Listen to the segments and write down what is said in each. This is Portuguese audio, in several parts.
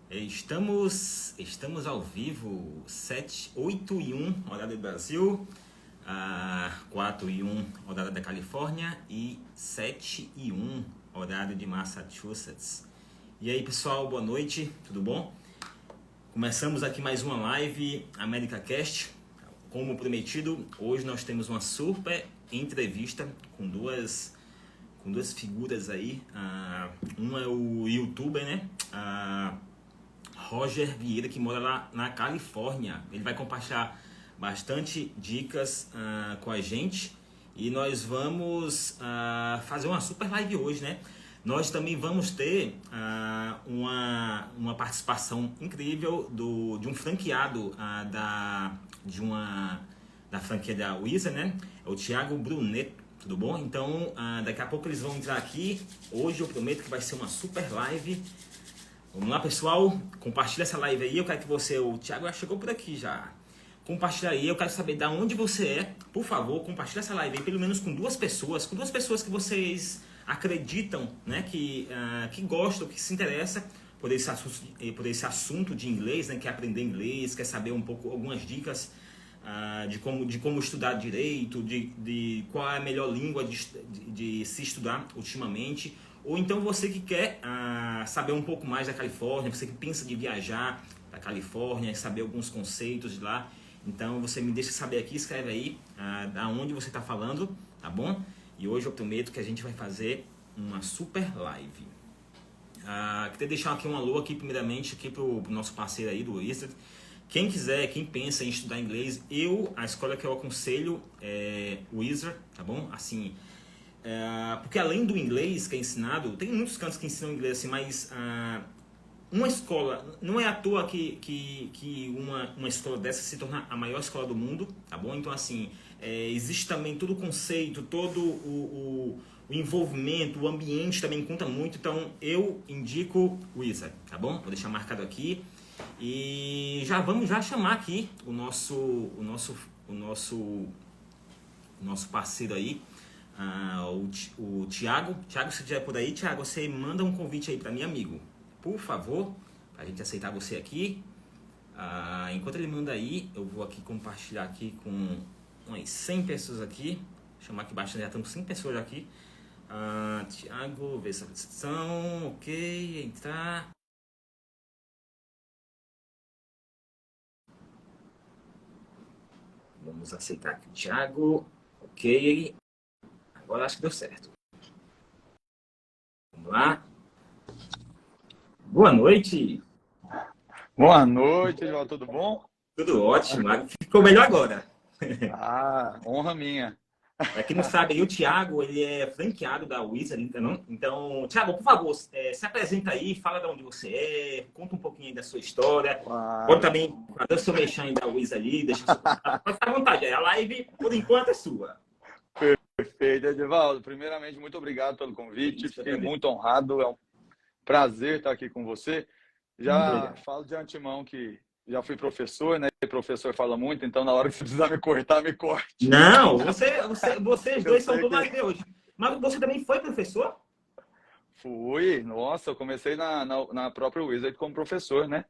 Estamos ao vivo, 8 e 1, horário do Brasil, 4 e 1, horário da Califórnia e 7 e 1, horário de Massachusetts. E aí pessoal, boa noite, tudo bom? Começamos aqui mais uma live America Cast. Como prometido, hoje nós temos uma super entrevista com duas figuras aí. Um é o youtuber, né? Roger Vieira, que mora lá na Califórnia. Ele vai compartilhar bastante dicas com a gente e nós vamos fazer uma super live hoje, né? Nós também vamos ter uma participação incrível de um franqueado da franquia da Wizard, né? É o Thiago Brunet, tudo bom? Então, daqui a pouco eles vão entrar aqui. Hoje eu prometo que vai ser uma super live. Vamos lá, pessoal, compartilha essa live aí. Eu quero que você, o Thiago já chegou por aqui já. Compartilha aí, eu quero saber de onde você é. Por favor, compartilha essa live aí, pelo menos com duas pessoas que vocês acreditam, né, que gostam, que se interessa por esse assunto de inglês, né, quer aprender inglês, quer saber um pouco, algumas dicas de como estudar direito, de qual é a melhor língua de se estudar ultimamente. Ou então você que quer saber um pouco mais da Califórnia, você que pensa de viajar para a Califórnia, saber alguns conceitos de lá. Então você me deixa saber aqui, escreve aí da onde você está falando, tá bom? E hoje eu prometo que a gente vai fazer uma super live. Queria deixar aqui um alô aqui primeiramente aqui pro nosso parceiro aí do Wizard. Quem quiser, quem pensa em estudar inglês, a escola que eu aconselho é Wizard, tá bom? Assim, porque além do inglês que é ensinado, tem muitos cantos que ensinam inglês assim, mas uma escola, não é à toa que uma escola dessa se torna a maior escola do mundo, tá bom? Então assim, existe também todo o conceito, todo o envolvimento, o ambiente também conta muito, então eu indico o Wizard, tá bom? Vou deixar marcado aqui e vamos chamar aqui o nosso parceiro aí, o Thiago. Thiago, se estiver por aí, Thiago, você manda um convite aí para mim, amigo, por favor, para a gente aceitar você aqui. Enquanto ele manda aí, eu vou aqui compartilhar aqui com umas 100 pessoas aqui. Chamar aqui bastante, já estamos 100 pessoas aqui. Thiago, ver essa descrição, ok, entrar. Vamos aceitar aqui o Thiago, ok. Agora acho que deu certo. Vamos lá. Boa noite. Boa noite, João, tudo bom? Tudo ótimo. Ficou melhor agora. Honra minha. Para quem não sabe, o Thiago, ele é franqueado da Wizard, entendeu? Então, Thiago, por favor, se apresenta aí, fala de onde você é, conta um pouquinho aí da sua história. Claro. Pode também fazer o seu mexão aí da Wizard ali, deixa o seu contato. Pode ficar à vontade, a live, por enquanto, é sua. Perfeito, Edivaldo. Primeiramente, muito obrigado pelo convite. Fiquei muito honrado. É um prazer estar aqui com você. Já falo de antemão que já fui professor, né? E professor fala muito, então na hora que você precisar me cortar, me corte. Não, vocês dois são do lado de hoje. Mas você também foi professor? Fui. Nossa, eu comecei na própria Wizard como professor, né?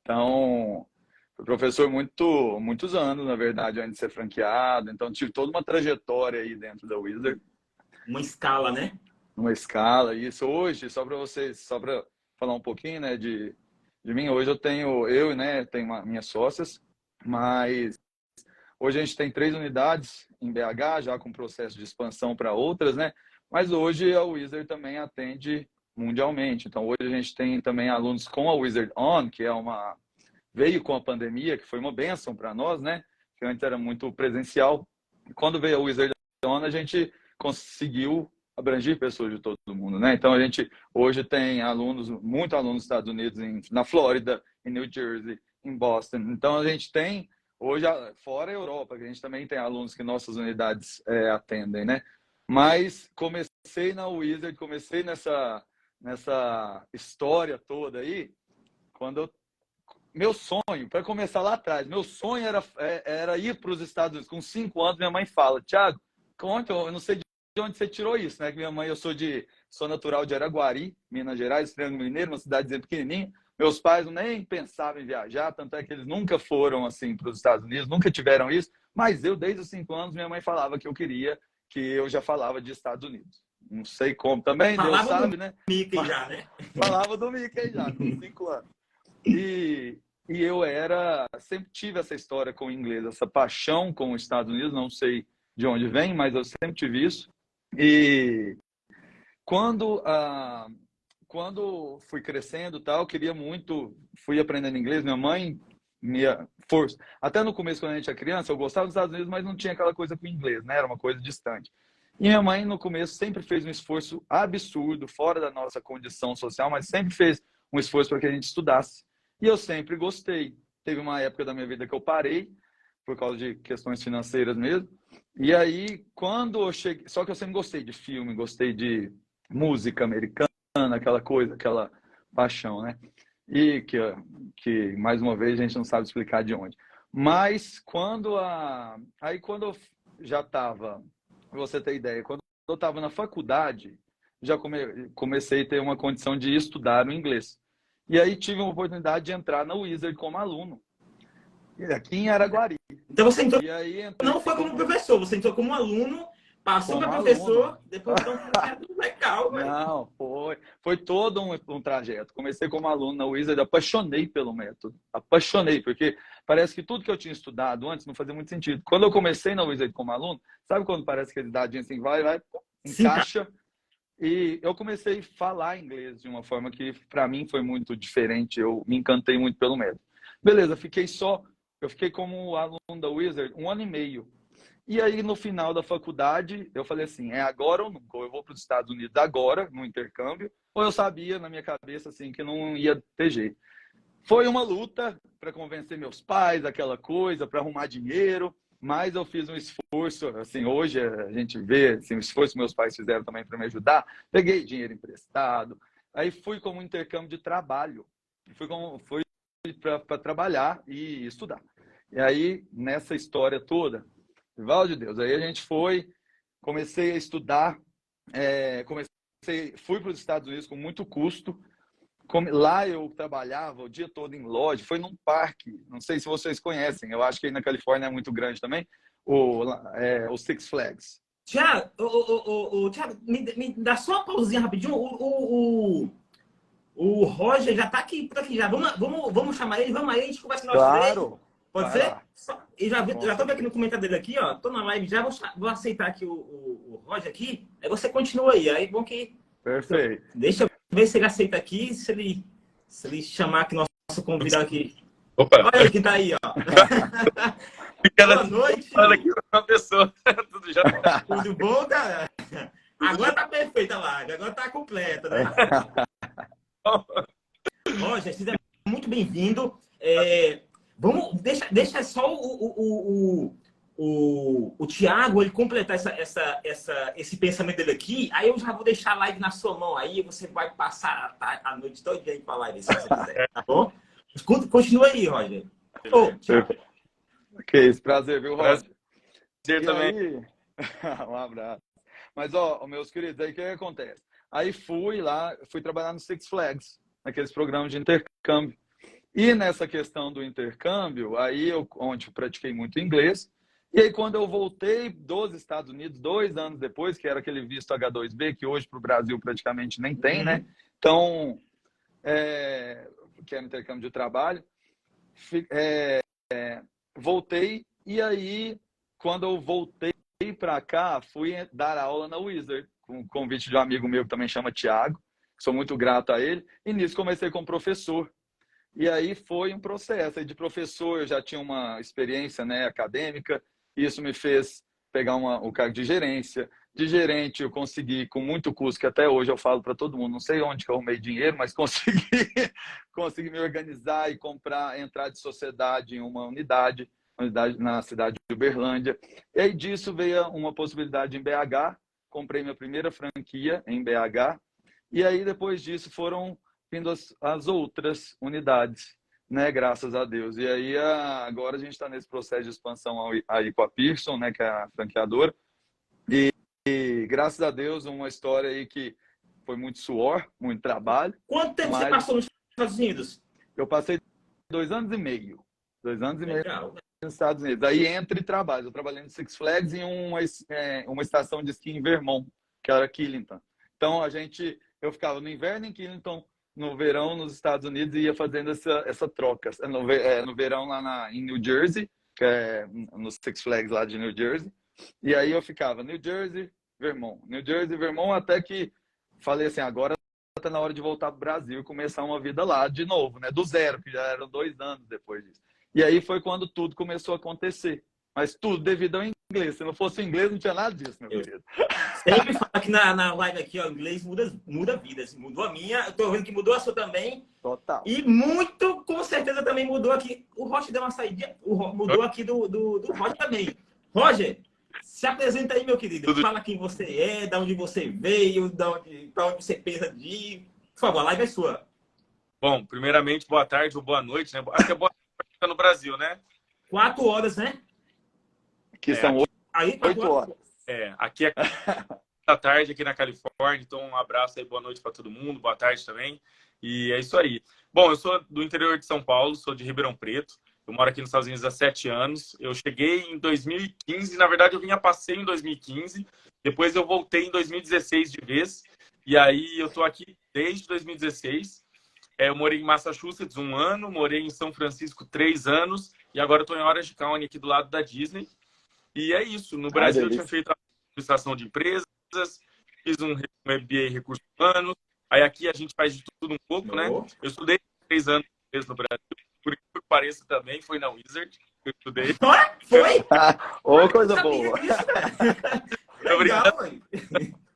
Então, fui professor muitos anos, na verdade, antes de ser franqueado. Então, tive toda uma trajetória aí dentro da Wizard. Uma escala, né? Uma escala, isso. Hoje, só para falar um pouquinho, né, de mim, hoje tenho minhas sócias, mas hoje a gente tem 3 unidades em BH, já com processo de expansão para outras, né? Mas hoje a Wizard também atende mundialmente. Então, hoje a gente tem também alunos com a Wizard On, que veio com a pandemia, que foi uma bênção para nós, né? Que antes era muito presencial. Quando veio a Wizard On, a gente conseguiu abranger pessoas de todo mundo, né? Então, a gente hoje tem muitos alunos nos Estados Unidos, na Flórida, em New Jersey, em Boston. Então, a gente tem, hoje, fora a Europa, que a gente também tem alunos que nossas unidades atendem, né? Mas comecei na Wizard, comecei nessa história toda aí, meu sonho, para começar lá atrás, meu sonho era ir para os Estados Unidos. Com 5 anos, minha mãe fala, Thiago, eu não sei de onde você tirou isso, né? Que minha mãe, eu sou natural de Araguari, Minas Gerais, Triângulo Mineiro, uma cidadezinha pequenininha. Meus pais nem pensavam em viajar, tanto é que eles nunca foram assim para os Estados Unidos, nunca tiveram isso. Mas eu, desde os 5 anos, minha mãe falava que eu queria, que eu já falava de Estados Unidos. Não sei como também, Deus Falava sabe, do né? Mickey já, né? Falava do Mickey já, com 5 anos. E eu sempre tive essa história com o inglês, essa paixão com os Estados Unidos, não sei de onde vem, mas eu sempre tive isso. E quando fui crescendo, tal, queria muito, fui aprendendo inglês, minha mãe me força. Até no começo, quando a gente era criança, eu gostava dos Estados Unidos, mas não tinha aquela coisa com o inglês, né? Era uma coisa distante. E minha mãe, no começo, sempre fez um esforço absurdo, fora da nossa condição social, mas sempre fez um esforço para que a gente estudasse. E eu sempre gostei. Teve uma época da minha vida que eu parei, por causa de questões financeiras mesmo. E aí, quando eu cheguei... Só que eu sempre gostei de filme, gostei de música americana, aquela coisa, aquela paixão, né? E que mais uma vez, a gente não sabe explicar de onde. Mas aí quando eu já estava, para você ter ideia, quando eu estava na faculdade, já comecei a ter uma condição de estudar o inglês. E aí tive uma oportunidade de entrar na Wizard como aluno, aqui em Araguari. Então você entrou, E aí não foi como professor, você entrou como aluno, passou para professor, aluno. depois então legal, velho. Não, foi todo um trajeto. Comecei como aluno na Wizard, apaixonei pelo método. Apaixonei, porque parece que tudo que eu tinha estudado antes não fazia muito sentido. Quando eu comecei na Wizard como aluno, sabe quando parece que a idade assim vai, encaixa? E eu comecei a falar inglês de uma forma que, para mim, foi muito diferente. Eu me encantei muito pelo método. Beleza, eu fiquei como aluno da Wizard 1 ano e meio. E aí, no final da faculdade, eu falei assim, é agora ou nunca? Ou eu vou para os Estados Unidos agora, no intercâmbio, ou eu sabia na minha cabeça assim que não ia ter jeito. Foi uma luta para convencer meus pais, aquela coisa, para arrumar dinheiro, mas eu fiz um esforço, assim, hoje a gente vê assim, o esforço que meus pais fizeram também para me ajudar. Peguei dinheiro emprestado, aí fui como intercâmbio de trabalho. Fui para trabalhar e estudar. E aí, nessa história toda, Val de Deus, aí a gente comecei a estudar, fui para os Estados Unidos com muito custo. Lá eu trabalhava o dia todo em loja, foi num parque, não sei se vocês conhecem, eu acho que aí na Califórnia é muito grande também, o Six Flags. Tiago, Thiago, me dá só uma pausinha rapidinho. O Roger já tá aqui, por aqui já. Vamos chamar ele, vamos aí, a gente conversa nós Claro. três. Pode ser? E já tô vendo aqui no comentário dele aqui, ó. Tô na live já, vou aceitar aqui o Roger aqui. Aí você continua aí. Aí bom que. Perfeito. Deixa eu ver se ele aceita aqui, se ele chamar aqui nosso convidado aqui. Opa. Olha aí quem tá aí, ó. Boa noite. Olha aqui uma pessoa. Tudo bom, cara? Agora tá perfeita a live, agora tá completa, né? Roger, seja muito bem-vindo. Deixa só o Thiago ele completar esse pensamento dele aqui, aí eu já vou deixar a live na sua mão, aí você vai passar a noite toda aí para a live, se você quiser, tá bom? Continua aí, Roger. Ok, esse prazer, viu, Roger? Prazer também. Aí... um abraço. Mas, ó, meus queridos, aí o que acontece? Aí fui trabalhar no Six Flags, naqueles programas de intercâmbio. E nessa questão do intercâmbio, onde eu pratiquei muito inglês, e aí quando eu voltei dos Estados Unidos, 2 anos depois, que era aquele visto H2B, que hoje para o Brasil praticamente nem tem, né? Então, que era intercâmbio de trabalho, voltei, e aí, quando eu voltei para cá, fui dar aula na Wizard, com o convite de um amigo meu que também chama Thiago, sou muito grato a ele, e nisso comecei como professor. E aí foi um processo. Aí de professor eu já tinha uma experiência, né, acadêmica, e isso me fez pegar o cargo de gerência. De gerente eu consegui, com muito custo, que até hoje eu falo para todo mundo, não sei onde que eu arrumei dinheiro, mas consegui me organizar e entrar de sociedade em uma unidade na cidade de Uberlândia. E aí disso veio uma possibilidade em BH, comprei minha primeira franquia em BH, e aí depois disso foram vindo as outras unidades, né? Graças a Deus. E aí agora a gente está nesse processo de expansão aí com a Pearson, né? Que é a franqueadora. E graças a Deus uma história aí que foi muito suor, muito trabalho. Quanto tempo você passou nos Estados Unidos? Eu passei 2 anos e meio. 2 anos e meio Legal. nos Estados Unidos. Aí entre trabalhos. Eu trabalhei no Six Flags em uma estação de esqui em Vermont, que era Killington. Então, eu ficava no inverno em Killington, no verão nos Estados Unidos, e ia fazendo essa troca. No verão lá em New Jersey, que é no Six Flags lá de New Jersey. E aí eu ficava New Jersey, Vermont. New Jersey, Vermont, até que falei assim, agora tá na hora de voltar pro Brasil e começar uma vida lá de novo, né? Do zero, que já eram 2 anos depois disso. E aí foi quando tudo começou a acontecer. Mas tudo devido ao inglês. Se não fosse o inglês, não tinha nada disso, meu querido. Sempre falo aqui na live aqui, ó, inglês muda vidas. Mudou a minha, eu tô vendo que mudou a sua também. Total. E muito, com certeza, também mudou aqui. O Roger deu uma saída, mudou aqui do Roger também. Roger, se apresenta aí, meu querido. Fala quem você é, de onde você veio, para onde você pensa de ir. Por favor, a live é sua. Bom, primeiramente, boa tarde ou boa noite, né? Acho que é boa noite no Brasil, né? 4 horas, né? Que são aí, 8 horas. Aqui é da tarde, aqui na Califórnia. Então, um abraço aí, boa noite para todo mundo, boa tarde também. E é isso aí. Bom, eu sou do interior de São Paulo, sou de Ribeirão Preto. Eu moro aqui nos Estados Unidos há 7 anos. Eu cheguei em 2015. Na verdade, eu vim a passeio em 2015. Depois eu voltei em 2016 de vez. E aí eu tô aqui desde 2016. Eu morei em Massachusetts 1 ano, morei em São Francisco 3 anos. E agora eu tô em Orange County, aqui do lado da Disney. E é isso. No Brasil eu tinha feito a administração de empresas, fiz um MBA em recursos humanos. Aí aqui a gente faz de tudo um pouco, né? Eu estudei 3 anos no Brasil. Por que pareça também, foi na Wizard que eu estudei. Foi? Ô, coisa boa. Legal, mãe.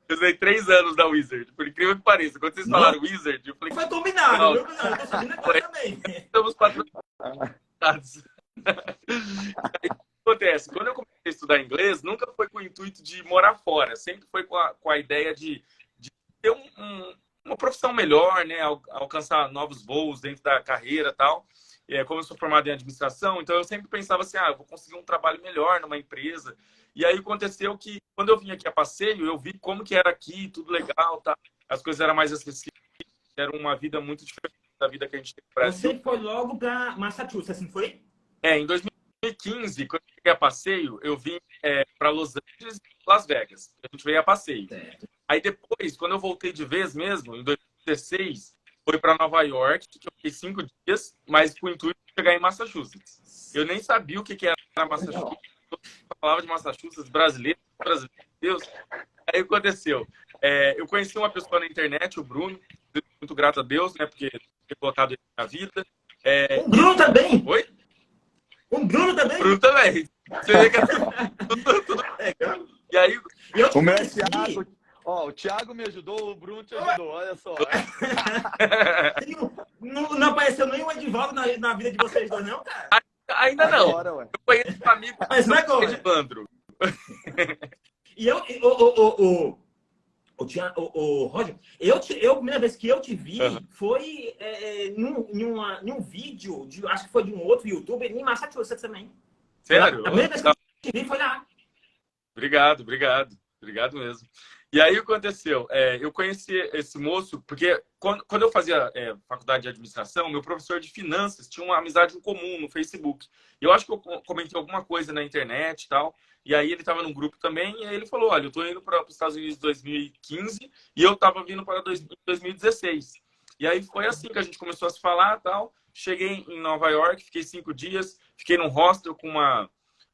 Eu estudei 3 anos da Wizard, por incrível que pareça. Quando vocês falaram Wizard, eu falei... Foi combinado, viu? Eu tô sabendo agora também. Estamos patrocinados. Aí, o que acontece? Quando eu comecei a estudar inglês, nunca foi com o intuito de morar fora. Sempre foi com a ideia de ter uma profissão melhor, né? Alcançar novos voos dentro da carreira e tal. Como eu sou formado em administração, então eu sempre pensava assim, eu vou conseguir um trabalho melhor numa empresa. E aí aconteceu que, quando eu vim aqui a passeio, eu vi como que era aqui, tudo legal, tá? As coisas eram mais acessíveis, era uma vida muito diferente da vida que a gente tem no Brasil. Você foi logo para Massachusetts, assim foi? Em 2015, quando eu cheguei a passeio, eu vim para Los Angeles e Las Vegas. A gente veio a passeio. Certo. Aí depois, quando eu voltei de vez mesmo, em 2016, foi para Nova York, que eu fiquei 5 dias, mas com o intuito de chegar em Massachusetts. Eu nem sabia o que era Massachusetts. Eu falava de Massachusetts, brasileiro, Deus. Aí aconteceu. Eu conheci uma pessoa na internet, o Bruno, muito grato a Deus, né, porque ter colocado ele na vida. O Bruno também? Oi? O Bruno também? O Bruno também. Você vê que tudo... E aí... O meu é Thiago. O Thiago me ajudou, o Bruno te ajudou, olha só. Não apareceu nenhum Edivaldo na vida de vocês dois, não, cara? Ainda não. Agora, eu conheço um amigo de Evandro. E Roger, a primeira vez que eu te vi foi em um vídeo, acho que foi de um outro youtuber em Massachusetts também. Sério? A primeira vez que eu te vi foi lá. Obrigado mesmo. E aí o que aconteceu? Eu conheci esse moço, porque quando eu fazia faculdade de administração, meu professor de finanças tinha uma amizade em comum no Facebook. E eu acho que eu comentei alguma coisa na internet e tal. E aí ele estava num grupo também, e aí ele falou, olha, eu estou indo para os Estados Unidos em 2015 e eu estava vindo para 2016. E aí foi assim que a gente começou a se falar e tal. Cheguei em Nova York, fiquei 5 dias, fiquei num hostel com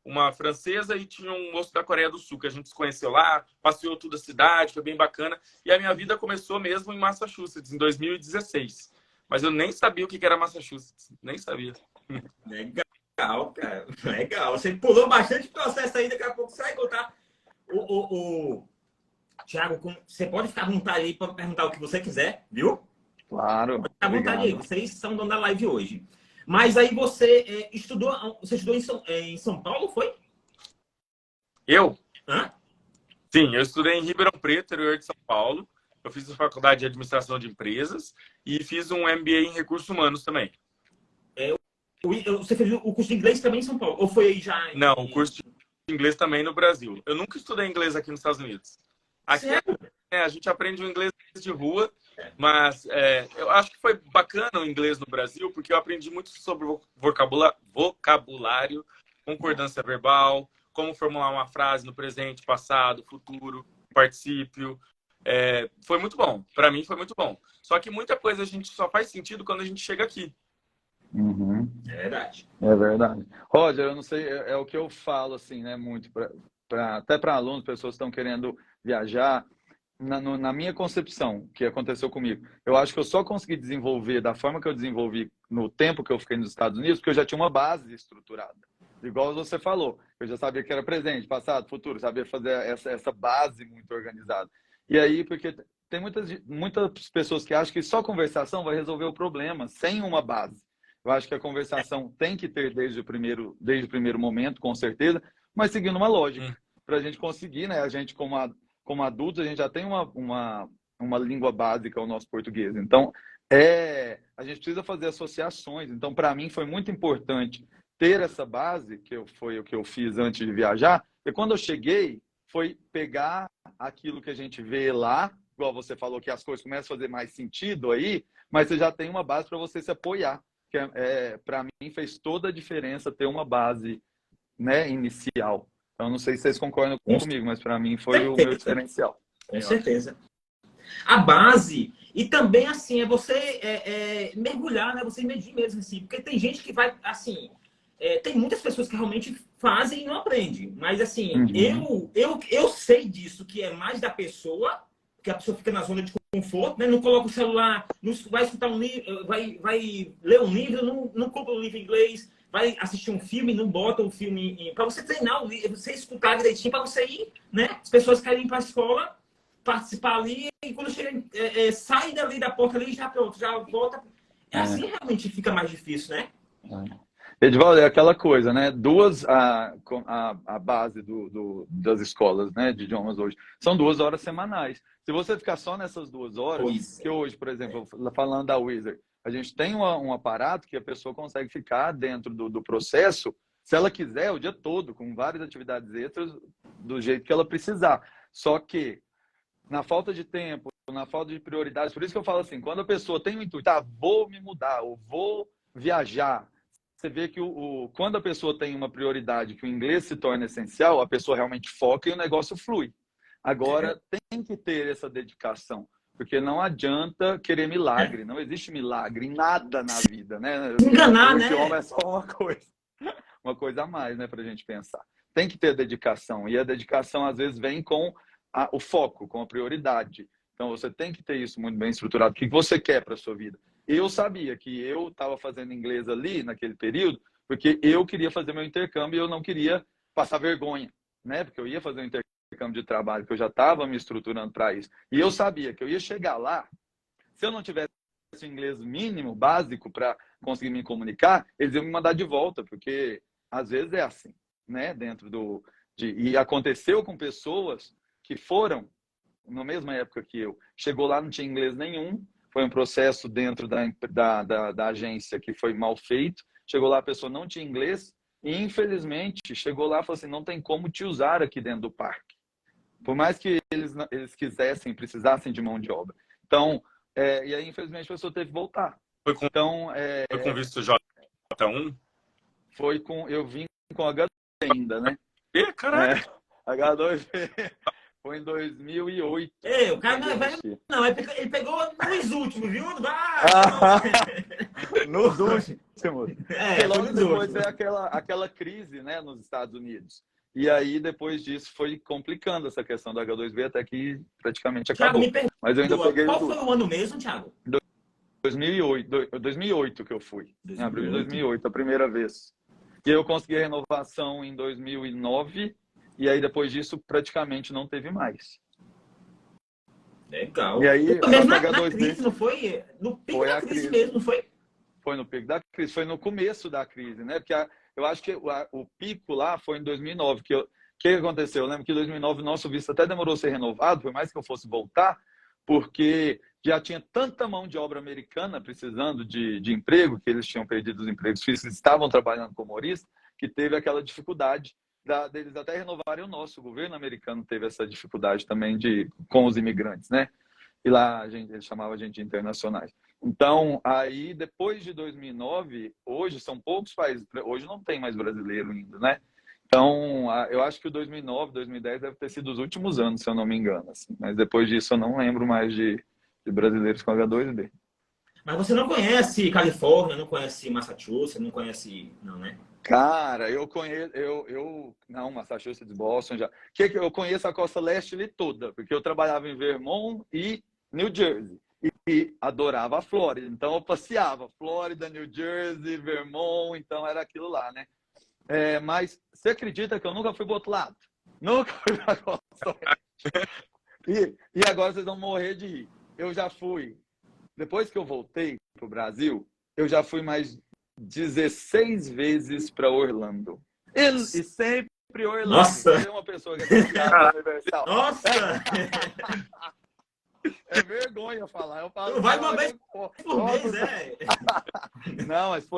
uma francesa e tinha um moço da Coreia do Sul, que a gente se conheceu lá, passeou toda a cidade, foi bem bacana. E a minha vida começou mesmo em Massachusetts, em 2016. Mas eu nem sabia o que era Massachusetts, nem sabia. Legal, cara. Legal. Você pulou bastante processo aí, daqui a pouco você vai contar. Thiago, você pode ficar à vontade aí para perguntar o que você quiser, viu? Claro. Pode ficar à vontade aí, vocês são dono da live hoje. Mas aí você estudou em São Paulo, foi? Eu? Hã? Sim, eu estudei em Ribeirão Preto, interior de São Paulo. Eu fiz a faculdade de administração de empresas e fiz um MBA em recursos humanos também. Você fez o curso de inglês também em São Paulo? Ou foi aí já? Não, o curso de inglês também no Brasil. Eu nunca estudei inglês aqui nos Estados Unidos. Aqui a gente aprende o inglês de rua Mas eu acho que foi bacana o inglês no Brasil, porque eu aprendi muito sobre vocabulário, concordância verbal, como formular uma frase no presente, passado, futuro, particípio. Foi muito bom. Para mim foi muito bom. Só que muita coisa a gente só faz sentido quando a gente chega aqui. Uhum. É verdade. É verdade. Roger, eu não sei, é o que eu falo, assim, né, muito, até para alunos, pessoas que estão querendo viajar, na minha concepção, que aconteceu comigo, eu acho que eu só consegui desenvolver da forma que eu desenvolvi no tempo que eu fiquei nos Estados Unidos, porque eu já tinha uma base estruturada. Igual você falou, eu já sabia que era presente, passado, futuro, sabia fazer essa base muito organizada. E aí, porque tem muitas pessoas que acham que só conversação vai resolver o problema, sem uma base. Eu acho que a conversação tem que ter desde o primeiro momento, com certeza, mas seguindo uma lógica. Para a gente conseguir, né? A gente, como adultos, a gente já tem uma língua básica, o nosso português. Então, a gente precisa fazer associações. Então, para mim, foi muito importante ter essa base, foi o que eu fiz antes de viajar. E quando eu cheguei, foi pegar aquilo que a gente vê lá, igual você falou que as coisas começam a fazer mais sentido aí, mas você já tem uma base para você se apoiar. Que para mim fez toda a diferença ter uma base, né, inicial. Então, não sei se vocês concordam comigo, mas para mim foi o meu diferencial. Com certeza. A base, e também assim, você mergulhar, né? Você medir mesmo, assim, porque tem gente que vai, assim, tem muitas pessoas que realmente fazem e não aprendem, mas assim, eu sei disso, que é mais da pessoa, que a pessoa fica na zona de conforto, né? Não coloca o celular, não vai escutar um livro, vai ler um livro, não compra um livro em inglês, vai assistir um filme, não bota o filme para você treinar o livro, você escutar direitinho, para você ir, né? As pessoas querem ir para a escola, participar ali, e quando chega, sai dali da porta ali, já pronto, já volta. Assim realmente fica mais difícil, né? Edivaldo, é aquela coisa, né? A base das escolas, né, de idiomas hoje, são 2 horas semanais. Se você ficar só nessas 2 horas, que hoje, por exemplo, falando da Wizard, a gente tem um aparato que a pessoa consegue ficar dentro do processo, se ela quiser, o dia todo, com várias atividades extras, do jeito que ela precisar. Só que, na falta de tempo, na falta de prioridades, por isso que eu falo assim, quando a pessoa tem o intuito, vou me mudar, ou vou viajar, você vê que quando a pessoa tem uma prioridade, que o inglês se torna essencial, a pessoa realmente foca e o negócio flui. Agora, tem que ter essa dedicação, porque não adianta querer milagre, não existe milagre em nada na vida, né? Enganar, o né? idioma é só uma coisa a mais, né, pra gente pensar. Tem que ter dedicação, e a dedicação às vezes vem com o foco, com a prioridade. Então, você tem que ter isso muito bem estruturado. O que você quer para a sua vida? Eu sabia que eu estava fazendo inglês ali, naquele período, porque eu queria fazer meu intercâmbio e eu não queria passar vergonha, né? Porque eu ia fazer um intercâmbio de trabalho, que eu já estava me estruturando para isso. E eu sabia que eu ia chegar lá, se eu não tivesse o inglês mínimo, básico, para conseguir me comunicar, eles iam me mandar de volta, porque às vezes é assim, né? E aconteceu com pessoas que foram na mesma época que eu. Chegou lá, não tinha inglês nenhum. Foi um processo dentro da agência que foi mal feito. Chegou lá, a pessoa não tinha inglês. E, infelizmente, chegou lá e falou assim, não tem como te usar aqui dentro do parque. Por mais que eles quisessem, precisassem de mão de obra. Então, e aí, infelizmente, a pessoa teve que voltar. Foi com visto J1? Eu vim com H2 ainda, né? Caraca! H2B. Foi em 2008. O cara não é velho, não. Ele pegou nos últimos, viu? Nos últimos. Logo depois é aquela crise, né, nos Estados Unidos. E aí, depois disso, foi complicando essa questão do H2B até que praticamente acabou. Thiago, mas eu ainda peguei qual foi o ano mesmo, Thiago? 2008 que eu fui. Em abril de 2008, a primeira vez. E eu consegui a renovação em 2009. E aí, depois disso, praticamente não teve mais. Legal. E aí, na crise, não foi? No pico da crise mesmo, não foi? Foi no pico da crise. Foi no começo da crise, né? Porque eu acho que o pico lá foi em 2009. O que aconteceu? Eu lembro que em 2009 o nosso visto até demorou a ser renovado, por mais que eu fosse voltar, porque já tinha tanta mão de obra americana precisando de emprego, que eles tinham perdido os empregos físicos, estavam trabalhando como humoristas, que teve aquela dificuldade deles até renovarem o nosso. O governo americano teve essa dificuldade também com os imigrantes, né? e lá ele chamava a gente de internacionais. Então, aí, depois de 2009, hoje são poucos países, hoje não tem mais brasileiro ainda, né? Então, eu acho que o 2009, 2010 deve ter sido os últimos anos, se eu não me engano, assim. Mas depois disso eu não lembro mais de brasileiros com H2B. Mas você não conhece Califórnia, não conhece Massachusetts, não conhece... Não, né? Cara, eu conheço, não, Massachusetts, Boston já. Eu conheço a costa leste ali toda, porque eu trabalhava em Vermont e New Jersey. E adorava a Flórida. Então eu passeava, Flórida, New Jersey, Vermont, então era aquilo lá, né? Mas você acredita que eu nunca fui pro outro lado? Nunca fui pra costa leste. E agora vocês vão morrer de rir. Eu já fui, depois que eu voltei pro Brasil, eu já fui mais 16 vezes para Orlando. E sempre Orlando. Nossa! Tem uma pessoa que é universal. Nossa! É vergonha falar. Eu falo, Vai uma vez por mês, é? Não, mas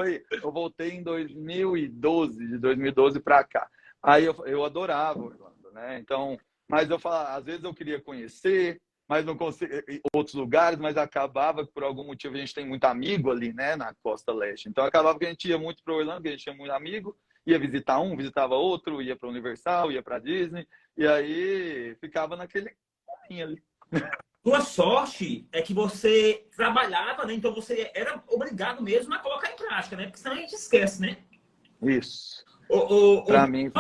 eu voltei em 2012, de 2012 para cá. Aí eu adorava Orlando, né? Então, mas eu falo, às vezes eu queria conhecer, mas não conseguia outros lugares, mas acabava que por algum motivo a gente tem muito amigo ali, né, na costa leste. Então acabava que a gente ia muito para Orlando, que a gente tinha muito amigo, ia visitar um, visitava outro, ia para Universal, ia para Disney, e aí ficava naquele caminho ali. Tua sorte é que você trabalhava, né? Então você era obrigado mesmo a colocar em prática, né? Porque senão a gente esquece, né? Isso. Para mim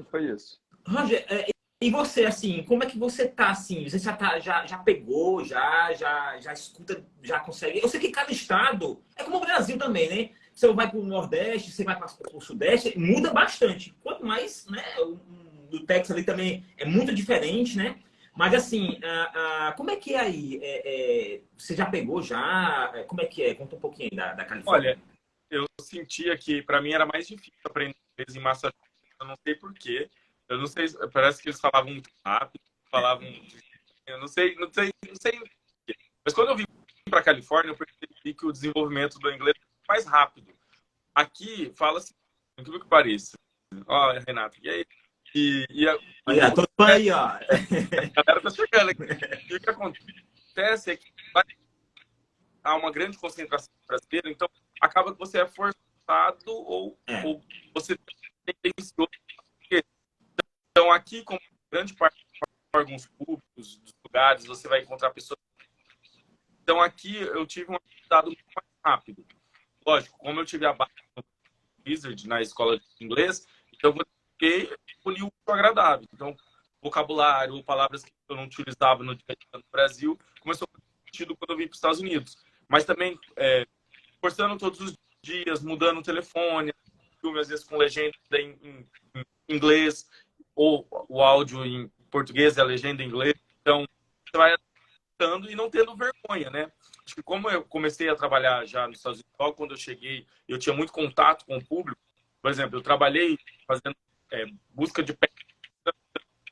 foi isso. Roger, e você, assim, como é que você tá, assim? Você já pegou, já escuta, já consegue? Eu sei que cada estado, é como o Brasil também, né? Você vai para o Nordeste, você vai para o Sudeste, muda bastante. Quanto mais, né? Do Texas ali também é muito diferente, né? Mas, assim, como é que é aí? Você já pegou, já? Como é que é? Conta um pouquinho aí da Califórnia. Olha, eu sentia que, para mim, era mais difícil aprender inglês em Massachusetts. Eu não sei por quê. Eu não sei, parece que eles falavam muito rápido, eu não sei. Mas quando eu vim para a Califórnia, eu percebi que o desenvolvimento do inglês é mais rápido. Aqui, fala-se, incrível que pareça. Ó, Renato, e aí? Olha, tô aí, ó. A galera tá chegando aqui. E o que acontece é que há uma grande concentração brasileira, então acaba que você é forçado ou você tem que... Então, aqui, como grande parte dos órgãos públicos, dos lugares, você vai encontrar pessoas. Então, aqui eu tive um aprendizado muito mais rápido. Lógico, como eu tive a base do Wizard na escola de inglês, então eu fiquei unir o agradável. Então, vocabulário, palavras que eu não utilizava no dia a dia no Brasil, começou a fazer sentido quando eu vim para os Estados Unidos. Mas também, forçando todos os dias, mudando o telefone, filme, às vezes com legenda em inglês, ou o áudio em português e a legenda em inglês. Então, você vai adaptando e não tendo vergonha, né? Acho que como eu comecei a trabalhar já nos Estados Unidos, logo quando eu cheguei, eu tinha muito contato com o público. Por exemplo, eu trabalhei fazendo busca de peças.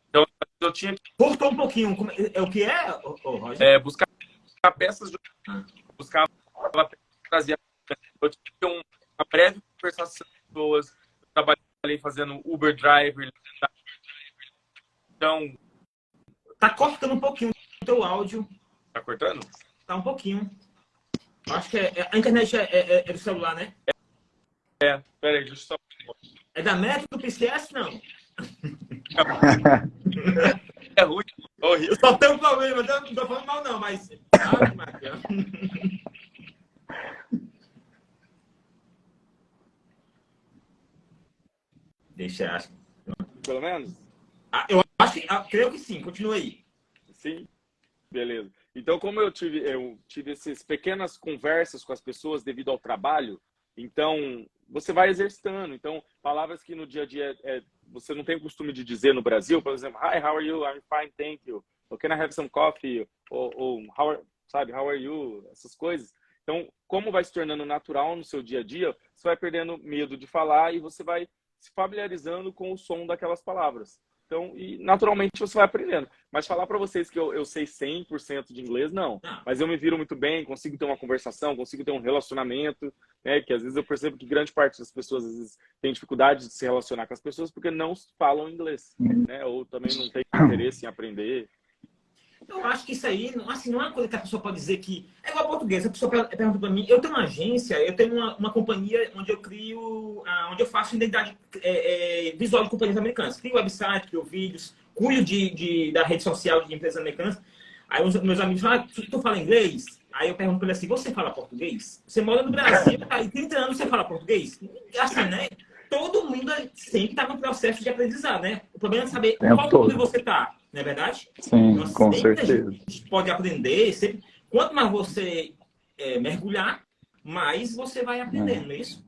Então, eu tinha que... Cortou um pouquinho. O que é, Roger? Buscar peças de... Buscar... Trazia... Eu tinha uma breve conversação com pessoas. Eu trabalhei fazendo Uber Driver. Então... Tá cortando um pouquinho o teu áudio. Tá cortando? Tá um pouquinho. Acho que a internet é do celular, né? Peraí, deixa eu só... É da Metro do PCS, não? É ruim, horrível. Eu só tenho um problema, eu não tô falando mal não, mas... Deixa, acho. Pelo menos? Eu acho que... creio que sim, continua aí. Sim? Beleza. Então, como eu tive essas pequenas conversas com as pessoas devido ao trabalho, então você vai exercitando. Então, palavras que no dia a dia você não tem o costume de dizer no Brasil, por exemplo, hi, how are you? I'm fine, thank you. Or can I have some coffee? Ou how are you? Essas coisas. Então, como vai se tornando natural no seu dia a dia, você vai perdendo medo de falar e você vai se familiarizando com o som daquelas palavras. Então, e naturalmente você vai aprendendo. Mas falar para vocês que eu sei 100% de inglês, não. Mas eu me viro muito bem, consigo ter uma conversação, consigo ter um relacionamento, né? Que às vezes eu percebo que grande parte das pessoas às vezes tem dificuldade de se relacionar com as pessoas porque não falam inglês, né? Ou também não tem interesse em aprender. Eu acho que isso aí, assim, não é uma coisa que a pessoa pode dizer que... É igual português, a pessoa pergunta para mim, eu tenho uma agência, eu tenho uma companhia onde eu crio, onde eu faço identidade visual de companhias americanas. Crio website, crio vídeos, cuido da rede social de empresas americanas. Aí os meus amigos falam, tu fala inglês? Aí eu pergunto para ele assim, você fala português? Você mora no Brasil, há 30 anos você fala português? Assim, né? Todo mundo sempre está no processo de aprendizado, né? O problema é saber qual mundo você está, não é verdade? Sim, Nós com sempre certeza. A gente pode aprender, sempre... Quanto mais você mergulhar, mais você vai aprendendo, não é isso?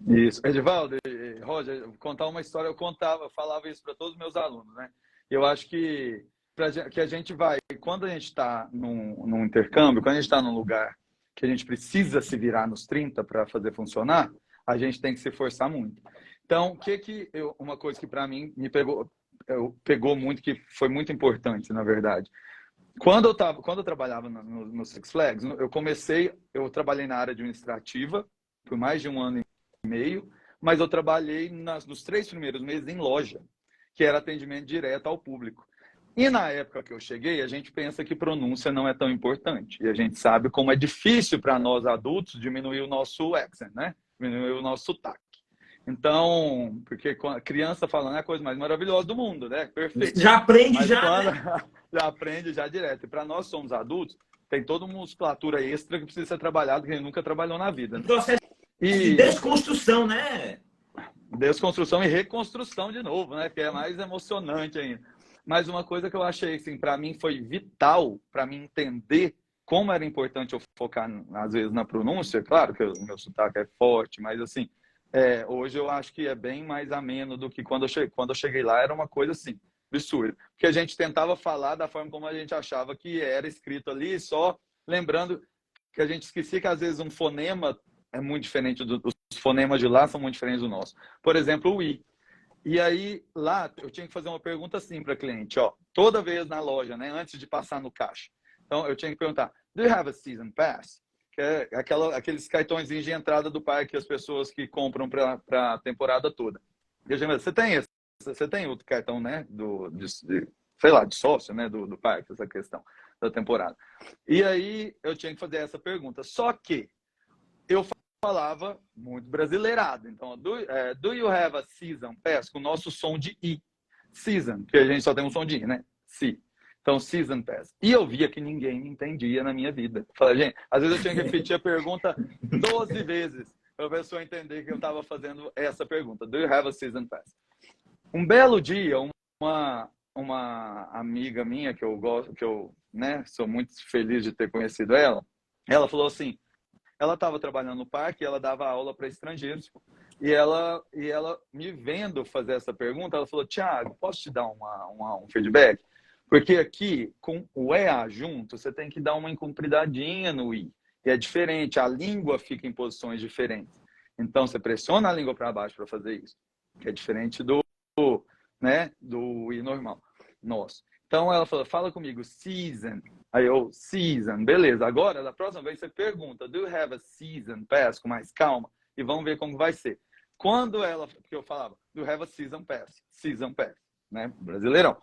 Isso. Edivaldo, Roger, vou contar uma história. Eu falava isso para todos os meus alunos, né? Eu acho que a gente vai, quando a gente está num intercâmbio, quando a gente está num lugar que a gente precisa se virar nos 30 para fazer funcionar, a gente tem que se esforçar muito. Então, uma coisa que para mim me pegou muito, que foi muito importante, na verdade. Quando eu trabalhava no Six Flags, eu trabalhei na área administrativa por mais de 1 ano e meio, mas eu trabalhei nos 3 primeiros meses em loja, que era atendimento direto ao público. E na época que eu cheguei, a gente pensa que pronúncia não é tão importante. E a gente sabe como é difícil para nós adultos diminuir o nosso accent, né? Diminuir o nosso sotaque. Então, porque a criança falando é a coisa mais maravilhosa do mundo, né? Perfeito. Já aprende, mas né? Já aprende já direto. E para nós somos adultos, tem toda uma musculatura extra que precisa ser trabalhada, que a gente nunca trabalhou na vida. Um processo de desconstrução, né? Desconstrução e reconstrução de novo, né? Que é mais emocionante ainda. Mas uma coisa que eu achei, assim, para mim foi vital, para mim entender como era importante eu focar, às vezes, na pronúncia. Claro que o meu sotaque é forte, mas, assim, hoje eu acho que é bem mais ameno do que quando eu cheguei lá, era uma coisa, assim, absurda. Porque a gente tentava falar da forma como a gente achava que era escrito ali, só lembrando que a gente esquecia que, às vezes, um fonema é muito diferente os fonemas de lá são muito diferentes do nosso. Por exemplo, o I. E aí, lá, eu tinha que fazer uma pergunta assim para a cliente, ó, toda vez na loja, né, antes de passar no caixa. Então, eu tinha que perguntar, do you have a season pass? Que é aqueles cartõezinhos de entrada do parque que as pessoas que compram para a temporada toda. E eu disse, você tem outro cartão, né, sei lá, de sócio, né, do parque, essa questão da temporada. E aí, eu tinha que fazer essa pergunta. Só que eu falava muito brasileirado. Então, do you have a season pass? Com o nosso som de I. Season, que a gente só tem um som de I, né? Si. Então, season pass. E eu via que ninguém me entendia na minha vida. Falei, gente, às vezes eu tinha que repetir a pergunta 12 vezes para a pessoa entender que eu estava fazendo essa pergunta. Do you have a season pass? Um belo dia, uma amiga minha que eu gosto, que eu, né, sou muito feliz de ter conhecido ela falou assim, ela estava trabalhando no parque, ela dava aula para estrangeiros, e ela me vendo fazer essa pergunta, ela falou, Thiago, posso te dar um feedback? Porque aqui, com o EA junto, você tem que dar uma incumpridadinha no I, e é diferente, a língua fica em posições diferentes. Então, você pressiona a língua para baixo para fazer isso, que é diferente do I normal, nosso. Então, ela falou, fala comigo, season. Aí eu, season, beleza. Agora, da próxima vez, você pergunta, do you have a season pass? Com mais calma. E vamos ver como vai ser. Quando que eu falava, do you have a season pass? Season pass, né? Brasileirão.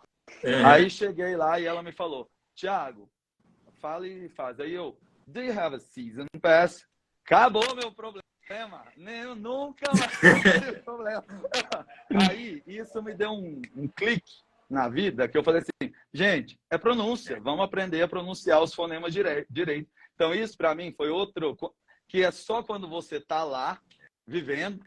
Aí cheguei lá e ela me falou, Thiago, fala e faz. Aí eu, do you have a season pass? Acabou meu problema. Eu nunca mais tive problema. Aí, isso me deu um clique na vida, que eu falei assim, gente, é pronúncia, vamos aprender a pronunciar os fonemas direito. Então, isso para mim foi outro, que é só quando você tá lá, vivendo,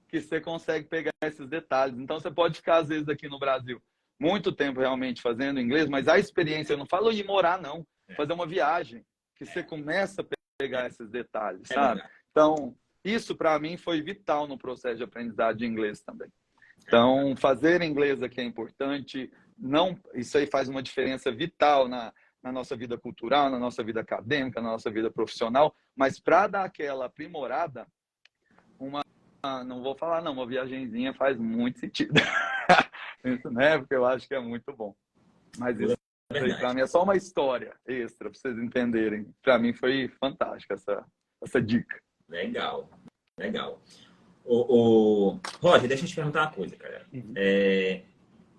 que você consegue pegar esses detalhes. Então, você pode ficar, às vezes, aqui no Brasil, muito tempo realmente fazendo inglês, mas a experiência, eu não falo de morar, não, fazer uma viagem, que você começa a pegar esses detalhes, sabe? Então, isso para mim foi vital no processo de aprendizagem de inglês também. Então, fazer inglês aqui é importante. Isso aí faz uma diferença vital na nossa vida cultural, na nossa vida acadêmica, na nossa vida profissional. Mas para dar aquela aprimorada, não vou falar não, uma viagenzinha faz muito sentido. Isso, né? Porque eu acho que é muito bom. Mas isso aí para mim é só uma história extra, para vocês entenderem. Para mim foi fantástica essa dica. Legal. Roger, deixa eu te perguntar uma coisa, cara.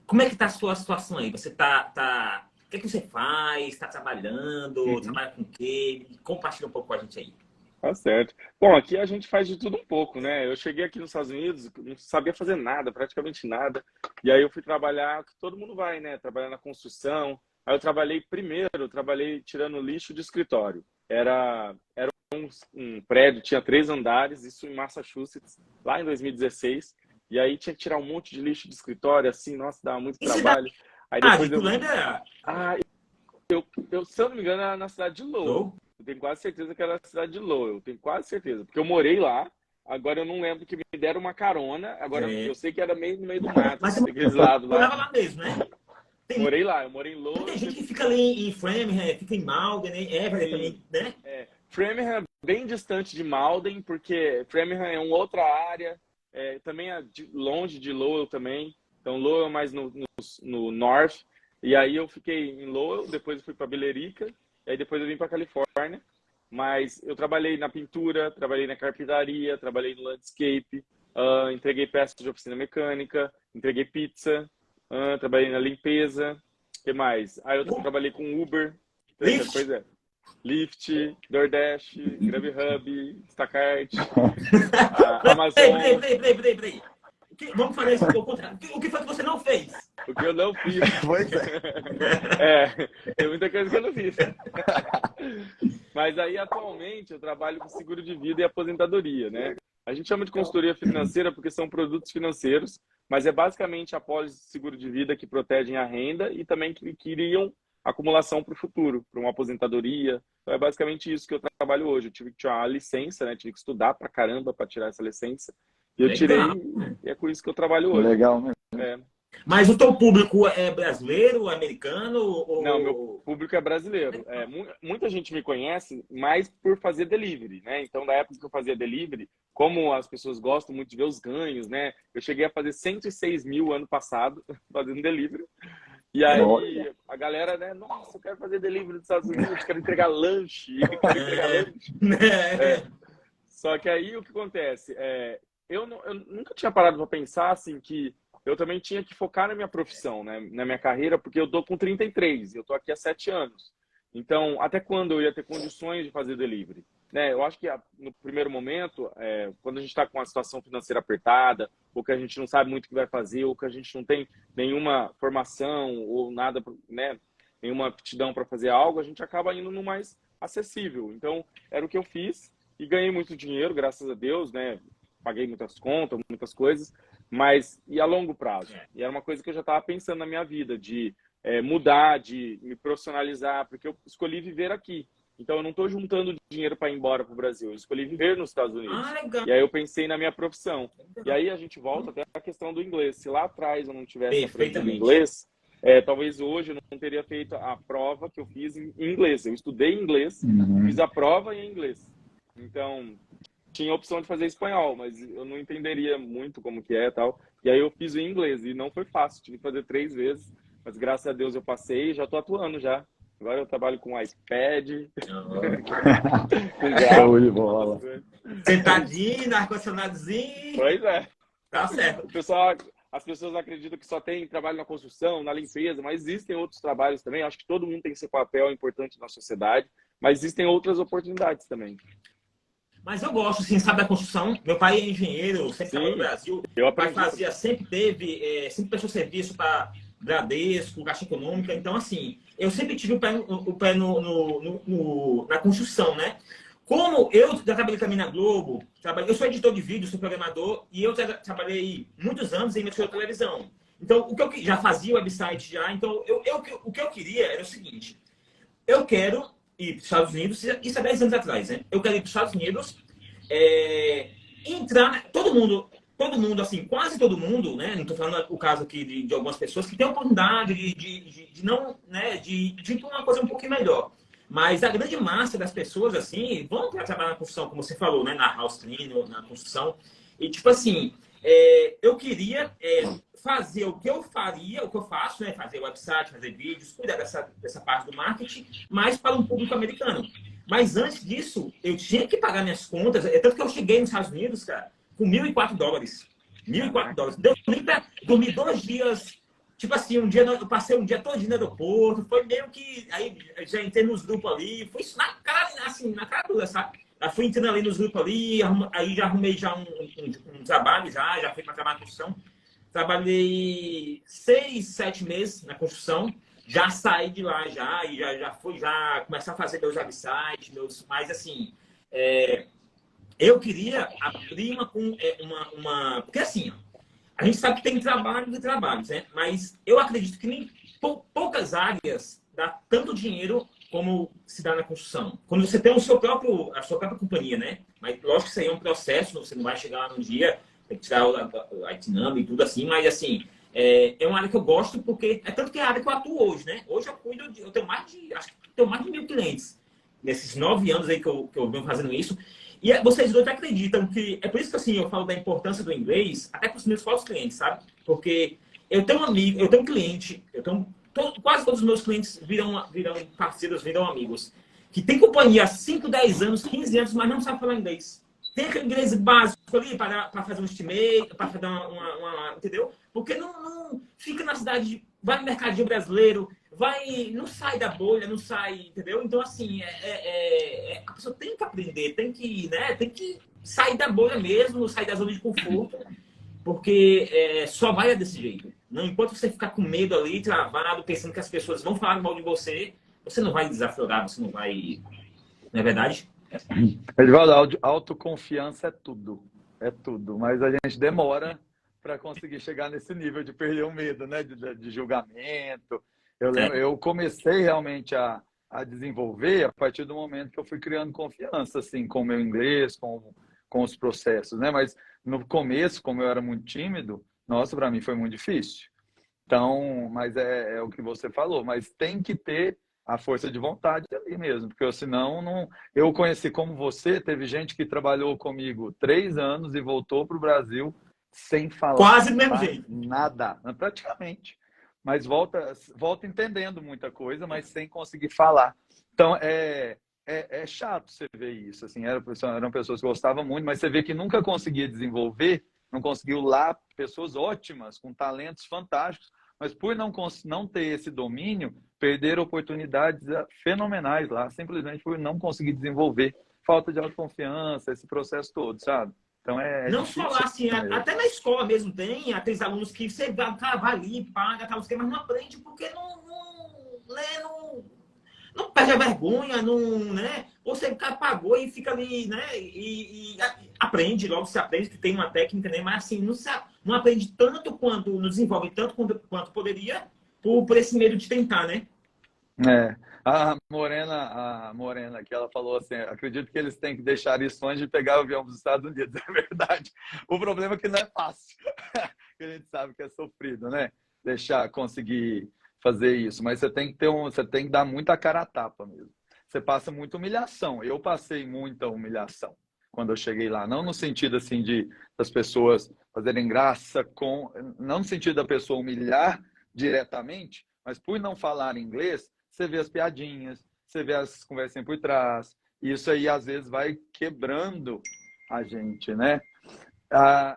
Como é que tá a sua situação aí? Você tá O que é que você faz? Está trabalhando? Trabalha com o quê? Compartilha um pouco com a gente aí. Tá certo. Bom, aqui a gente faz de tudo um pouco, né? Eu cheguei aqui nos Estados Unidos, não sabia fazer nada, praticamente nada. E aí eu fui trabalhar, que todo mundo vai, né? Trabalhar na construção. Aí eu trabalhei tirando lixo de escritório. Era um prédio, tinha 3 andares, isso em Massachusetts, lá em 2016. E aí tinha que tirar um monte de lixo de escritório, assim, nossa, dava muito trabalho. Aí depois tu lembra? Se eu não me engano, era na cidade de Lowell. Eu tenho quase certeza que era na cidade de Lowell. Eu tenho quase certeza. Porque eu morei lá. Agora eu não lembro que me deram uma carona. Agora eu sei que era meio no meio do mato. Mas você daqueles lados lá. morava lá mesmo, né? Morei lá. Eu morei em Lowell. Tem gente que fica ali em Framingham, fica em Malden, também, né? Framingham é bem distante de Malden, porque Framingham é uma outra área. Também é longe de Lowell também. Então Lowell é mais no norte. E aí eu fiquei em Lowell, depois eu fui para Billerica. E aí depois eu vim para Califórnia, mas eu trabalhei na pintura, trabalhei na carpintaria, trabalhei no landscape, entreguei peças de oficina mecânica, entreguei pizza, trabalhei na limpeza, o que mais? Aí eu trabalhei com Uber, Lyft, DoorDash, GrabHub, Instacart, Amazon. Peraí. Vamos fazer isso ao contrário. O que foi que você não fez? O que eu não fiz. Pois é. Tem muita coisa que eu não fiz. Mas aí, atualmente, eu trabalho com seguro de vida e aposentadoria, né? A gente chama de consultoria financeira porque são produtos financeiros, mas é basicamente a pólice de seguro de vida que protegem a renda e também que criam acumulação para o futuro, para uma aposentadoria. Então, é basicamente isso que eu trabalho hoje. Eu tive que tirar a licença, né? Tive que estudar pra caramba para tirar essa licença. E eu tirei, e é com isso que eu trabalho hoje. Legal mesmo. Mas o teu público é brasileiro, americano? Ou... Não, meu público é brasileiro. Muita gente me conhece mais por fazer delivery, né? Então, da época que eu fazia delivery, como as pessoas gostam muito de ver os ganhos, né? Eu cheguei a fazer 106 mil ano passado fazendo delivery. E aí, a galera, né? Nossa, eu quero fazer delivery nos Estados Unidos, quero entregar lanche. Só que aí, o que acontece? Eu nunca tinha parado para pensar assim que eu também tinha que focar na minha profissão, né? Na minha carreira, porque eu tô com 33, eu tô aqui há 7 anos. Então, até quando eu ia ter condições de fazer delivery? Né? Eu acho que no primeiro momento, quando a gente está com uma situação financeira apertada, ou que a gente não sabe muito o que vai fazer, ou que a gente não tem nenhuma formação, ou nada, né? Nenhuma aptidão para fazer algo, a gente acaba indo no mais acessível. Então, era o que eu fiz e ganhei muito dinheiro, graças a Deus, né? Paguei muitas contas, muitas coisas, mas e a longo prazo? E era uma coisa que eu já estava pensando na minha vida, de mudar, de me profissionalizar, porque eu escolhi viver aqui. Então, eu não estou juntando dinheiro para ir embora para o Brasil, eu escolhi viver nos Estados Unidos. E aí eu pensei na minha profissão. E aí a gente volta até a questão do inglês. Se lá atrás eu não tivesse aprendido inglês, talvez hoje eu não teria feito a prova que eu fiz em inglês. Eu estudei inglês, fiz a prova em inglês. Então... tinha a opção de fazer espanhol, mas eu não entenderia muito como que é e tal. E aí eu fiz o inglês e não foi fácil. Tive que fazer 3 vezes, mas graças a Deus eu passei e já tô atuando já. Agora eu trabalho com iPad. Show de bola. Sentadinho, ar-condicionadozinho. Pois é. Tá certo. As pessoas acreditam que só tem trabalho na construção, na limpeza, mas existem outros trabalhos também. Acho que todo mundo tem seu papel importante na sociedade, mas existem outras oportunidades também. Mas eu gosto, assim, sabe, da construção. Meu pai é engenheiro, sempre trabalhou no Brasil. Meu pai sempre prestou serviço para Bradesco, Caixa Econômica. Então, assim, eu sempre tive o pé na construção, né? Como eu já trabalhei também na Globo, eu sou editor de vídeo, sou programador, e eu trabalhei muitos anos em emissora de televisão. Então, o que eu já fazia website já. Então, o que eu queria era o seguinte: eu quero ir para os Estados Unidos, isso há 10 anos atrás, né? Eu quero ir para os Estados Unidos, entrar, todo mundo, assim, quase todo mundo, né? Não estou falando o caso aqui de algumas pessoas que têm a oportunidade de não, né? De uma coisa um pouquinho melhor. Mas a grande massa das pessoas, assim, vão para trabalhar na construção, como você falou, né? Na house cleaning, na construção. E, tipo assim, eu queria fazer o que eu faria, o que eu faço, né? Fazer website, fazer vídeos, cuidar dessa parte do marketing, mas para um público americano. Mas antes disso, eu tinha que pagar minhas contas. Tanto que eu cheguei nos Estados Unidos, cara, com $1.004. $1.004. Deu nem para dormir 2 dias tipo assim, um dia eu passei um dia todo no aeroporto, foi meio que, aí já entrei nos grupos ali, foi isso na cara, assim, na cara dura, sabe? Eu fui entrando ali nos grupos ali, aí já arrumei já um trabalho, já fui para trabalhar na construção. Trabalhei 6, 7 meses na construção, já saí de lá e já fui começar a fazer meus websites, mas assim, eu queria abrir porque assim, a gente sabe que tem trabalhos e trabalhos, né? Mas eu acredito que nem poucas áreas dá tanto dinheiro como se dá na construção. Quando você tem a sua própria companhia, né? Mas lógico que isso aí é um processo, você não vai chegar lá num dia, tem que tirar a dinâmica e tudo assim, mas assim, é uma área que eu gosto porque é tanto que é a área que eu atuo hoje, né? Hoje eu tenho acho que tenho mais de 1.000 clientes nesses 9 anos aí que eu venho fazendo isso. E vocês dois acreditam que... É por isso que assim, eu falo da importância do inglês até para os meus próprios clientes, sabe? Porque eu tenho um amigo, eu tenho um cliente, quase todos os meus clientes viram parceiros, viram amigos, que tem companhia há 5, 10 anos, 15 anos, mas não sabe falar inglês. Tem aquele inglês básico ali para fazer um estimate, para fazer entendeu? Porque não fica na cidade, vai no mercadinho brasileiro, não sai da bolha, não sai, entendeu? Então, assim, a pessoa tem que aprender, tem que sair da bolha mesmo, sair da zona de conforto, porque só vai desse jeito. Não importa você ficar com medo ali, travado, pensando que as pessoas vão falar mal de você, você não vai desaflorar, você não vai... Não é verdade? Edivaldo, autoconfiança é tudo. É tudo. Mas a gente demora para conseguir chegar nesse nível de perder o medo, né? De julgamento. Eu comecei realmente a desenvolver a partir do momento que eu fui criando confiança, assim, com o meu inglês, com os processos, né? Mas no começo, como eu era muito tímido, nossa, para mim foi muito difícil. Então, mas é o que você falou, mas tem que ter a força de vontade ali mesmo, porque senão não... Eu conheci como você, teve gente que trabalhou comigo 3 anos e voltou para o Brasil sem falar quase do mesmo jeito. Nada, praticamente. Mas volta entendendo muita coisa, mas sem conseguir falar. Então, é chato você ver isso. Assim, eram pessoas que gostavam muito, mas você vê que nunca conseguia desenvolver, não conseguiu lá pessoas ótimas, com talentos fantásticos, mas por não ter esse domínio, perder oportunidades fenomenais lá, simplesmente por não conseguir desenvolver. Falta de autoconfiança, esse processo todo, sabe? Então não falar assim, até na escola mesmo tem aqueles alunos que você vai ali, paga, mas não aprende porque não perde a vergonha, né? Ou você pagou e fica ali, né? E aprende, logo se aprende que tem uma técnica, né? Mas assim, não aprende tanto quanto, não desenvolve tanto quanto poderia por esse medo de tentar, né? A Morena que ela falou assim, acredito que eles têm que deixar isso antes de pegar o avião para os Estados Unidos. É verdade. O problema é que não é fácil. Que a gente sabe que é sofrido, né? Conseguir fazer isso. Mas você tem que dar muita cara a tapa mesmo. Você passa muita humilhação. Eu passei muita humilhação quando eu cheguei lá. Não no sentido assim das pessoas fazerem graça não no sentido da pessoa humilhar diretamente, mas por não falar inglês, você vê as piadinhas, você vê as conversinhas por trás. E isso aí, às vezes, vai quebrando a gente, né?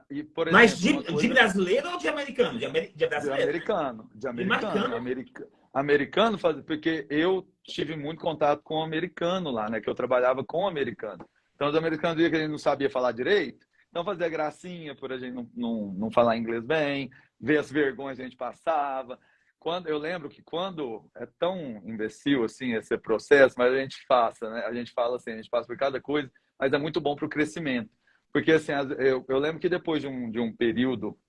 E, por exemplo, mas de brasileiro ou de americano? De brasileiro? De americano, porque eu tive muito contato com o americano lá, né? Que eu trabalhava com o americano. Então, os americanos viam que a gente não sabia falar direito. Então, fazia gracinha por a gente não falar inglês bem, ver as vergonhas que a gente passava. Eu lembro que quando é tão imbecil assim esse processo, mas a gente né? A gente fala assim, a gente passa por cada coisa, mas é muito bom para o crescimento. Porque assim, eu lembro que depois de um período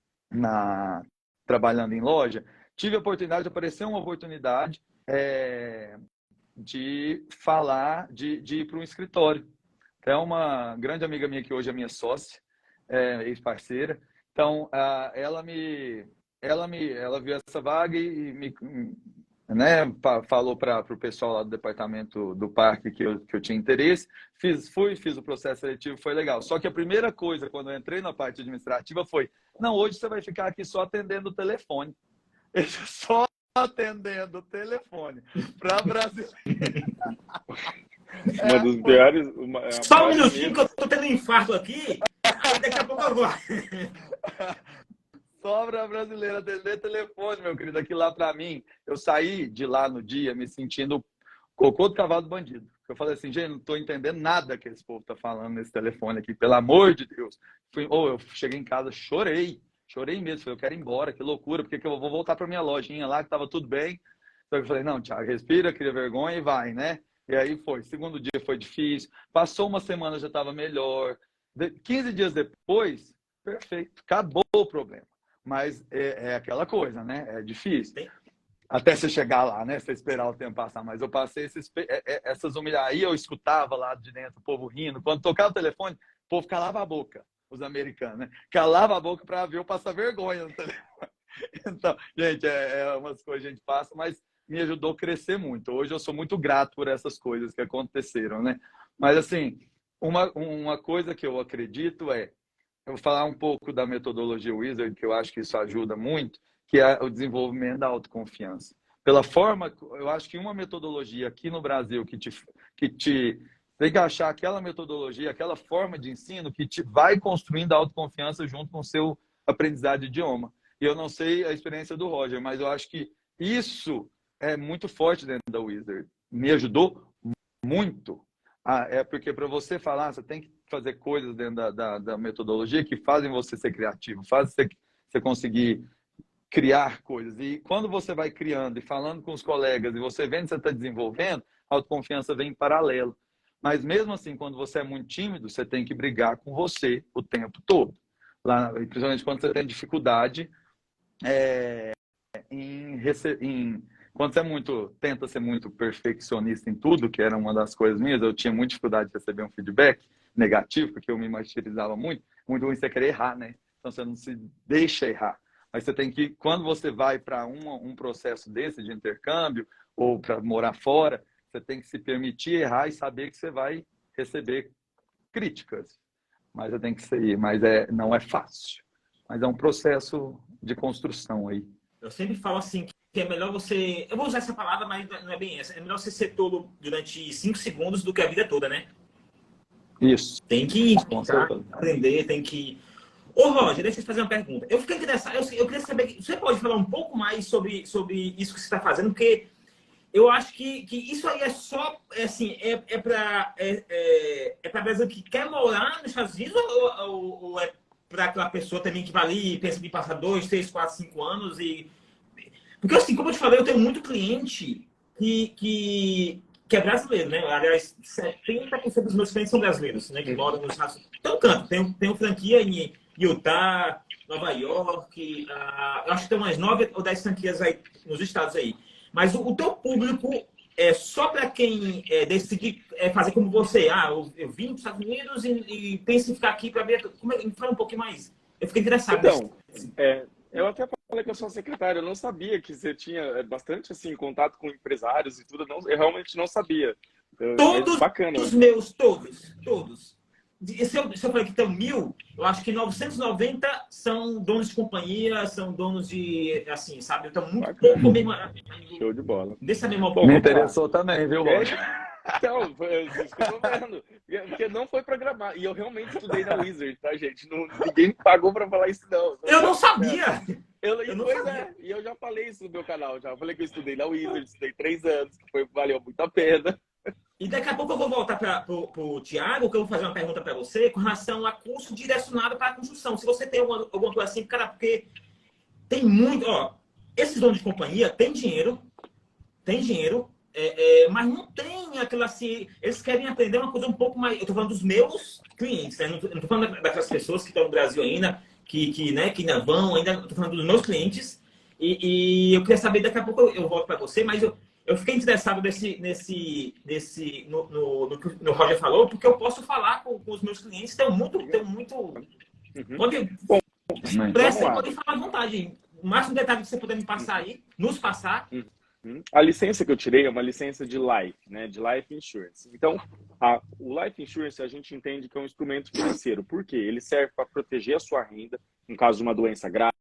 trabalhando em loja, tive a oportunidade, apareceu uma oportunidade de ir para um escritório. É uma grande amiga minha que hoje é minha sócia, ex-parceira. Então, ela viu essa vaga e né, falou para o pessoal lá do departamento do parque que eu tinha interesse. Fiz o processo seletivo, foi legal. Só que a primeira coisa, quando eu entrei na parte administrativa, foi: não, hoje você vai ficar aqui só atendendo o telefone. Só atendendo o telefone para brasileiro. Uma dos piores... Só um minutinho que eu tô tendo um infarto aqui, aí daqui a pouco eu vou. Só pra brasileiro atender telefone, meu querido. Aqui lá pra mim, eu saí de lá no dia me sentindo cocô do cavalo do bandido. Eu falei assim, gente, não tô entendendo nada que esse povo tá falando nesse telefone aqui, pelo amor de Deus. Eu cheguei em casa, chorei mesmo. Falei, eu quero ir embora, que loucura, porque que eu vou voltar pra minha lojinha lá, que tava tudo bem. Então eu falei, não, Thiago, respira, cria vergonha e vai, né? E aí foi. Segundo dia foi difícil. Passou uma semana, já estava melhor. 15 dias depois, perfeito. Acabou o problema. Mas é aquela coisa, né? É difícil. Até você chegar lá, né? Você esperar o tempo passar. Mas eu passei essas humilhações. Aí eu escutava lá de dentro o povo rindo. Quando tocava o telefone, o povo calava a boca. Os americanos, né? Calava a boca para ver eu passar vergonha no telefone. Então, gente, umas coisas que a gente passa, mas me ajudou a crescer muito. Hoje eu sou muito grato por essas coisas que aconteceram, né? Mas, assim, uma coisa que eu acredito eu vou falar um pouco da metodologia Wizard, que eu acho que isso ajuda muito, que é o desenvolvimento da autoconfiança. Pela forma, eu acho que uma metodologia aqui no Brasil que te tem que achar aquela metodologia, aquela forma de ensino que te vai construindo a autoconfiança junto com o seu aprendizado de idioma. E eu não sei a experiência do Roger, mas eu acho que isso é muito forte dentro da Wizard. Me ajudou muito. Porque para você falar, você tem que fazer coisas dentro da metodologia que fazem você ser criativo, fazem você conseguir criar coisas. E quando você vai criando e falando com os colegas e você vendo que você está desenvolvendo, a autoconfiança vem em paralelo. Mas mesmo assim, quando você é muito tímido, você tem que brigar com você o tempo todo. Principalmente quando você tem dificuldade quando você tenta ser muito perfeccionista em tudo, que era uma das coisas minhas, eu tinha muita dificuldade de receber um feedback negativo, porque eu me martirizava muito ruim você querer errar, né? Então você não se deixa errar. Mas você tem que, quando você vai para um processo desse de intercâmbio, ou para morar fora, você tem que se permitir errar e saber que você vai receber críticas. Mas você tem que ser, não é fácil. Mas é um processo de construção aí. Eu sempre falo assim, que é melhor você... Eu vou usar essa palavra, mas não é bem essa. É melhor você ser tolo durante 5 segundos do que a vida toda, né? Isso. Tem que aprender, tem que... Ô, Roger, deixa eu te fazer uma pergunta. Eu fiquei interessado, eu queria saber... Você pode falar um pouco mais sobre isso que você está fazendo? Porque eu acho que isso aí é só... para brasileiro que quer morar nos Estados Unidos ou é para aquela pessoa também que vai ali e pensa em passar 2, 3, 4, 5 anos e... Porque, assim, como eu te falei, eu tenho muito cliente que é brasileiro, né? Aliás, 70% dos meus clientes são brasileiros, né? Que moram nos Estados Unidos. Então, canto. Tenho franquia em Utah, Nova York. Eu acho que tem umas 9 ou 10 franquias aí nos estados aí. Mas o teu público é só para quem decidir fazer como você. Eu vim para os Estados Unidos e penso em ficar aqui para ver... Me fala um pouquinho mais. Eu fiquei interessado. Então, eu até falei que eu sou secretário, eu não sabia que você tinha bastante assim, contato com empresários e tudo, eu realmente não sabia. Todos bacana. Os meus, todos. Se eu falei que tem 1.000, eu acho que 990 são donos de companhia, são donos de, assim, sabe? Eu tô muito pouco mesmo. Show de bola. Dessa mesma Me interessou também, viu, Roger? Então, foi isso que eu tô vendo. Porque não foi programado. E eu realmente estudei na Wizard, tá, gente? Ninguém me pagou pra falar isso, não. Eu não sabia! Eu não sabia. E eu já falei isso no meu canal. Já falei que eu estudei na Wizard, estudei 3 anos, que valeu muito a pena. E daqui a pouco eu vou voltar para o Thiago, que eu vou fazer uma pergunta para você com relação a curso direcionado para a construção. Se você tem alguma coisa assim, cara, porque tem muito... Esses donos de companhia têm dinheiro, mas não tem aquela assim... Eles querem aprender uma coisa um pouco mais... Eu estou falando dos meus clientes, né? Não estou falando daquelas pessoas que estão no Brasil ainda, que ainda vão, estou falando dos meus clientes. E eu queria saber, daqui a pouco eu volto para você, mas eu fiquei interessado no que o Roger falou, porque eu posso falar com os meus clientes, tenho muito... Pode falar à vontade. O máximo detalhe que você puder me passar aí, nos passar. A licença que eu tirei é uma licença de Life, né? De Life Insurance. Então, o Life Insurance a gente entende que é um instrumento financeiro. Por quê? Ele serve para proteger a sua renda, no caso de uma doença grave,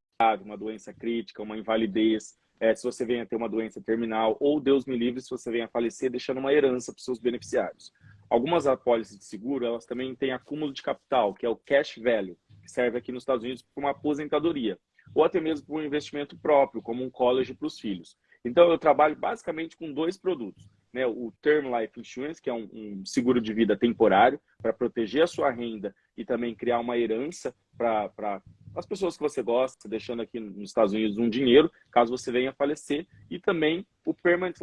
uma doença crítica, uma invalidez, se você venha a ter uma doença terminal, ou, Deus me livre, se você venha a falecer, deixando uma herança para os seus beneficiários. Algumas apólices de seguro, elas também têm acúmulo de capital, que é o cash value, que serve aqui nos Estados Unidos para uma aposentadoria. ou até mesmo para um investimento próprio, como um college para os filhos. Então, eu trabalho basicamente com 2 produtos, né? O Term Life Insurance, que é um seguro de vida temporário para proteger a sua renda e também criar uma herança para as pessoas que você gosta, deixando aqui nos Estados Unidos um dinheiro, caso você venha a falecer, e também o Permanent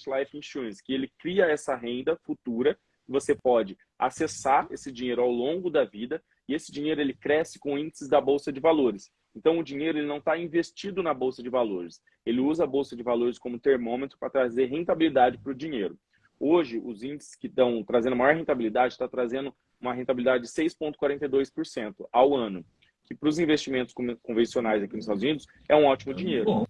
Life Insurance, que ele cria essa renda futura, você pode acessar esse dinheiro ao longo da vida, e esse dinheiro ele cresce com índices da Bolsa de Valores. Então, o dinheiro ele não está investido na Bolsa de Valores. Ele usa a Bolsa de Valores como termômetro para trazer rentabilidade para o dinheiro. Hoje, os índices que estão trazendo maior rentabilidade estão trazendo uma rentabilidade de 6,42% ao ano, que para os investimentos convencionais aqui nos Estados Unidos é um ótimo dinheiro.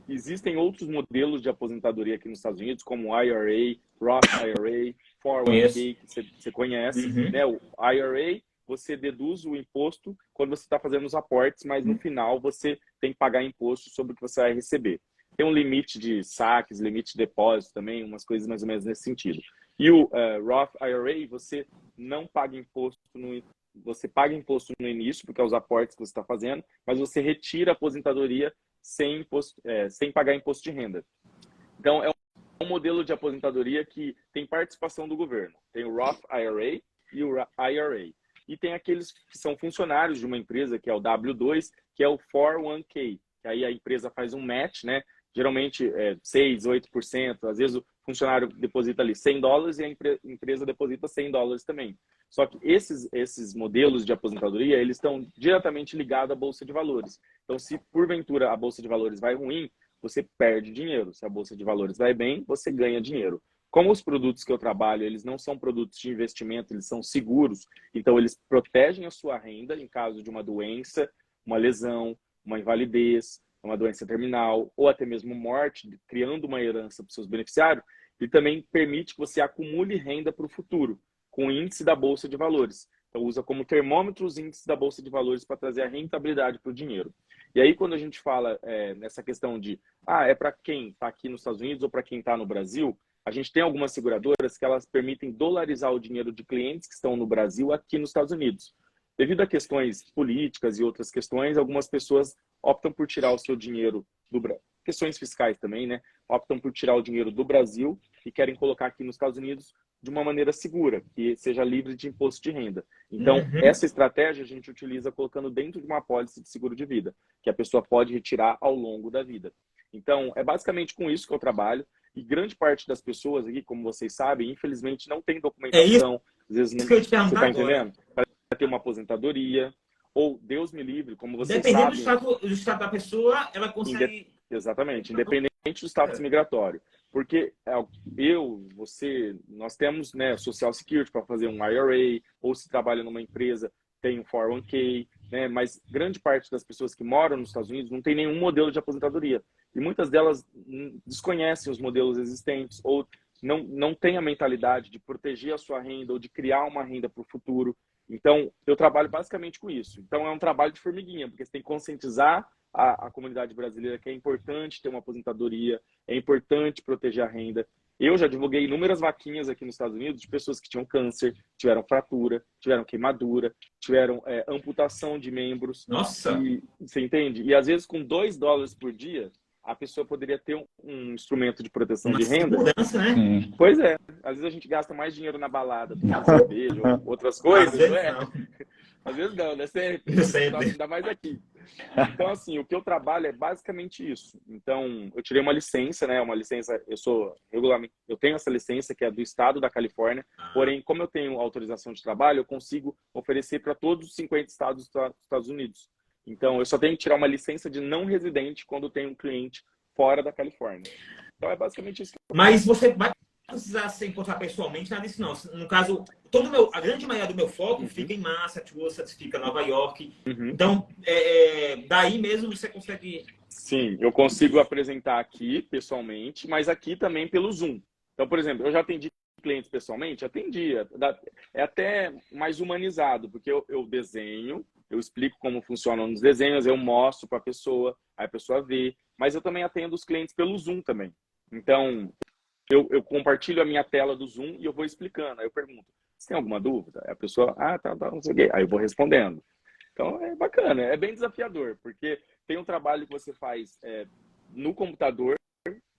Existem outros modelos de aposentadoria aqui nos Estados Unidos, como IRA, Roth IRA, 401k, que você conhece. Né? O IRA, você deduz o imposto quando você está fazendo os aportes, mas no final você tem que pagar imposto sobre o que você vai receber. Tem um limite de saques, limite de depósito também, umas coisas mais ou menos nesse sentido. E o Roth IRA, você não paga imposto você paga imposto no início, porque é os aportes que você está fazendo, mas você retira a aposentadoria sem pagar imposto de renda. Então, é um modelo de aposentadoria que tem participação do governo. Tem o Roth IRA e o IRA. E tem aqueles que são funcionários de uma empresa, que é o W2, que é o 401k, que aí a empresa faz um match, né? Geralmente 6%, 8%. Às vezes o funcionário deposita ali $100 e a empresa deposita $100 também. Só que esses modelos de aposentadoria, eles estão diretamente ligados à Bolsa de Valores. Então, se porventura a Bolsa de Valores vai ruim, você perde dinheiro. Se a Bolsa de Valores vai bem, você ganha dinheiro. Como os produtos que eu trabalho, eles não são produtos de investimento, eles são seguros, então eles protegem a sua renda em caso de uma doença, uma lesão, uma invalidez, uma doença terminal, ou até mesmo morte, criando uma herança para os seus beneficiários, e também permite que você acumule renda para o futuro, com o índice da Bolsa de Valores. Então, usa como termômetro os índices da Bolsa de Valores para trazer a rentabilidade para o dinheiro. E aí, quando a gente fala nessa questão de, é para quem está aqui nos Estados Unidos ou para quem está no Brasil, a gente tem algumas seguradoras que elas permitem dolarizar o dinheiro de clientes que estão no Brasil aqui nos Estados Unidos. Devido a questões políticas e outras questões, algumas pessoas optam por tirar o seu dinheiro do Brasil. Questões fiscais também, né? Optam por tirar o dinheiro do Brasil e querem colocar aqui nos Estados Unidos de uma maneira segura, que seja livre de imposto de renda. Então, essa estratégia a gente utiliza colocando dentro de uma apólice de seguro de vida, que a pessoa pode retirar ao longo da vida. Então, é basicamente com isso que eu trabalho. E grande parte das pessoas aqui, como vocês sabem, infelizmente não tem documentação. Às vezes não, que eu ia te perguntar você está agora. entendendo? Para ter uma aposentadoria, ou Deus me livre, como vocês Dependendo sabem. do estado da pessoa, ela consegue. Exatamente, independente do status migratório. Porque você, nós temos, né, Social Security para fazer um IRA, ou se trabalha numa empresa, tem um 401k, né, mas grande parte das pessoas que moram nos Estados Unidos não tem nenhum modelo de aposentadoria. E muitas delas desconhecem os modelos existentes, ou não têm a mentalidade de proteger a sua renda, ou de criar uma renda para o futuro. Então, eu trabalho basicamente com isso. Então, é um trabalho de formiguinha, porque você tem que conscientizar a comunidade brasileira que é importante ter uma aposentadoria, é importante proteger a renda. Eu já divulguei inúmeras vaquinhas aqui nos Estados Unidos de pessoas que tinham câncer, tiveram fratura, tiveram queimadura, tiveram amputação de membros. Nossa! E, você entende? E às vezes com $2 por dia, a pessoa poderia ter um instrumento de proteção de renda. Segurança, né? Pois é. Às vezes a gente gasta mais dinheiro na balada, tomando cerveja, ou outras coisas, não é? Às vezes não, né? Sempre. Ainda mais aqui. Então, assim, o que eu trabalho é basicamente isso. Então, eu tirei uma licença, né? Uma licença, eu tenho essa licença que é do estado da Califórnia, porém, como eu tenho autorização de trabalho, eu consigo oferecer para todos os 50 estados dos Estados Unidos. Então, eu só tenho que tirar uma licença de não residente quando tenho um cliente fora da Califórnia. Então, é basicamente isso. Mas você vai precisar se encontrar pessoalmente, nada disso não. No caso, a grande maioria do meu foco fica em Massachusetts, fica em Nova York. Então, daí mesmo você consegue... Sim, eu consigo apresentar aqui pessoalmente, mas aqui também pelo Zoom. Então, por exemplo, eu já atendi clientes pessoalmente? Atendia. É até mais humanizado, porque eu desenho, eu explico como funcionam os desenhos, eu mostro para a pessoa, aí a pessoa vê. Mas eu também atendo os clientes pelo Zoom também. Então, eu compartilho a minha tela do Zoom e eu vou explicando. Aí eu pergunto, você tem alguma dúvida? Aí a pessoa, tá, não sei o quê. Aí eu vou respondendo. Então é bacana, é bem desafiador, porque tem um trabalho que você faz no computador,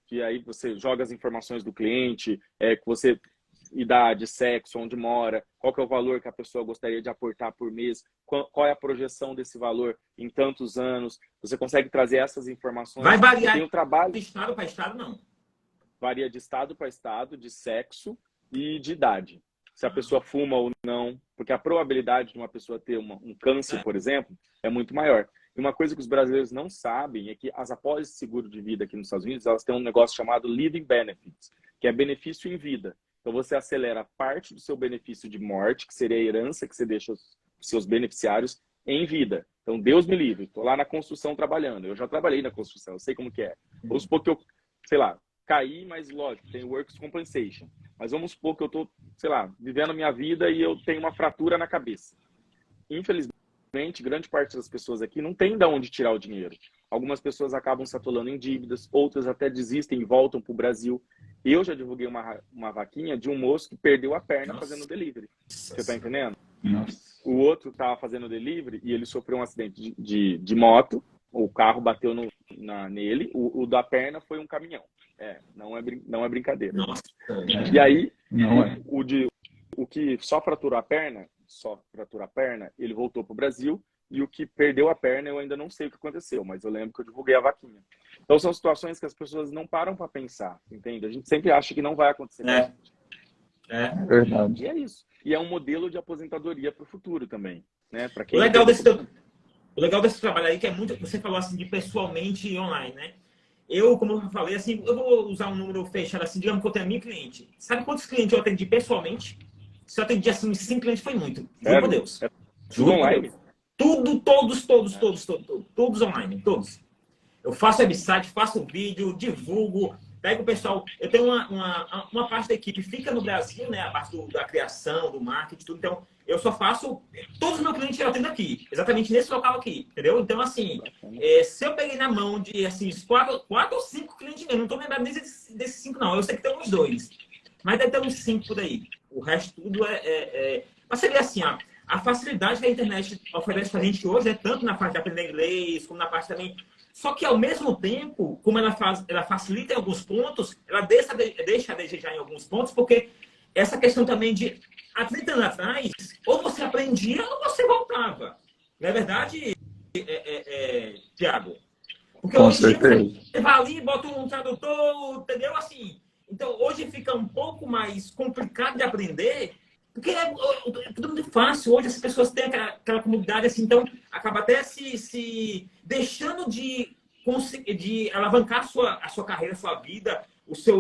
que aí você joga as informações do cliente, que você idade, sexo, onde mora, qual que é o valor que a pessoa gostaria de aportar por mês, qual é a projeção desse valor em tantos anos. Você consegue trazer essas informações. Vai variar tem o trabalho de estado para estado, não? Varia de estado para estado, de sexo e de idade. Se a pessoa fuma ou não, porque a probabilidade de uma pessoa ter um câncer, por exemplo, é muito maior. E uma coisa que os brasileiros não sabem é que as apólices de seguro de vida aqui nos Estados Unidos, elas têm um negócio chamado Living Benefits, que é benefício em vida. Então, você acelera parte do seu benefício de morte, que seria a herança que você deixa aos seus beneficiários, em vida. Então, Deus me livre, estou lá na construção trabalhando. Eu já trabalhei na construção, eu sei como que é. Vamos supor que eu, sei lá, caí, mas lógico, tem Workers' Compensation. Mas vamos supor que eu estou, sei lá, vivendo a minha vida e eu tenho uma fratura na cabeça. Infelizmente, grande parte das pessoas aqui não tem de onde tirar o dinheiro. Algumas pessoas acabam se atolando em dívidas, outras até desistem e voltam para o Brasil. Eu já divulguei uma vaquinha de um moço que perdeu a perna fazendo delivery. Você está entendendo? Nossa. O outro estava fazendo delivery e ele sofreu um acidente de moto. O carro bateu nele. O da perna foi um caminhão. Não é brincadeira. Nossa. E aí, Não é. o que só fraturou a perna, ele voltou para o Brasil. E o que perdeu a perna, eu ainda não sei o que aconteceu, mas eu lembro que eu divulguei a vaquinha. Então, são situações que as pessoas não param para pensar, entende? A gente sempre acha que não vai acontecer. Verdade. E é isso. E é um modelo de aposentadoria para o futuro também, né? Para O quem legal desse trabalho aí, que é muito, você falou assim, de pessoalmente e online, né? Eu, como eu falei, assim, eu vou usar um número fechado assim, digamos que eu tenho 1.000 clientes. Sabe quantos clientes eu atendi pessoalmente? Se eu atendi assim, 5 clientes foi muito. Juro por Deus. Tudo online? Tudo, todos online, todos. Eu faço website, faço vídeo, divulgo, pego o pessoal. Eu tenho uma parte da equipe fica no Brasil, né? A parte da criação, do marketing, tudo. Então, eu só faço. Todos os meus clientes eu atendo aqui, exatamente nesse local aqui, entendeu? Então, assim, se eu peguei na mão de assim, 4 ou 5 clientes mesmo, não estou lembrando nem desses 5, não. Eu sei que tem uns 2, mas deve ter uns 5 por aí. O resto tudo Mas seria assim, ó. A facilidade que a internet oferece para a gente hoje é tanto na parte de aprender inglês, como na parte também. Só que, ao mesmo tempo, como ela facilita em alguns pontos, ela deixa a desejar em alguns pontos, porque essa questão também de, há 30 anos atrás, ou você aprendia ou você voltava. Não é verdade, Thiago? Porque Com hoje certeza. você vai ali, bota um tradutor, entendeu? Assim, então, hoje fica um pouco mais complicado de aprender, porque é tudo muito fácil. Hoje as pessoas têm aquela comunidade, assim, então acaba até se deixando de alavancar a sua carreira, a sua vida,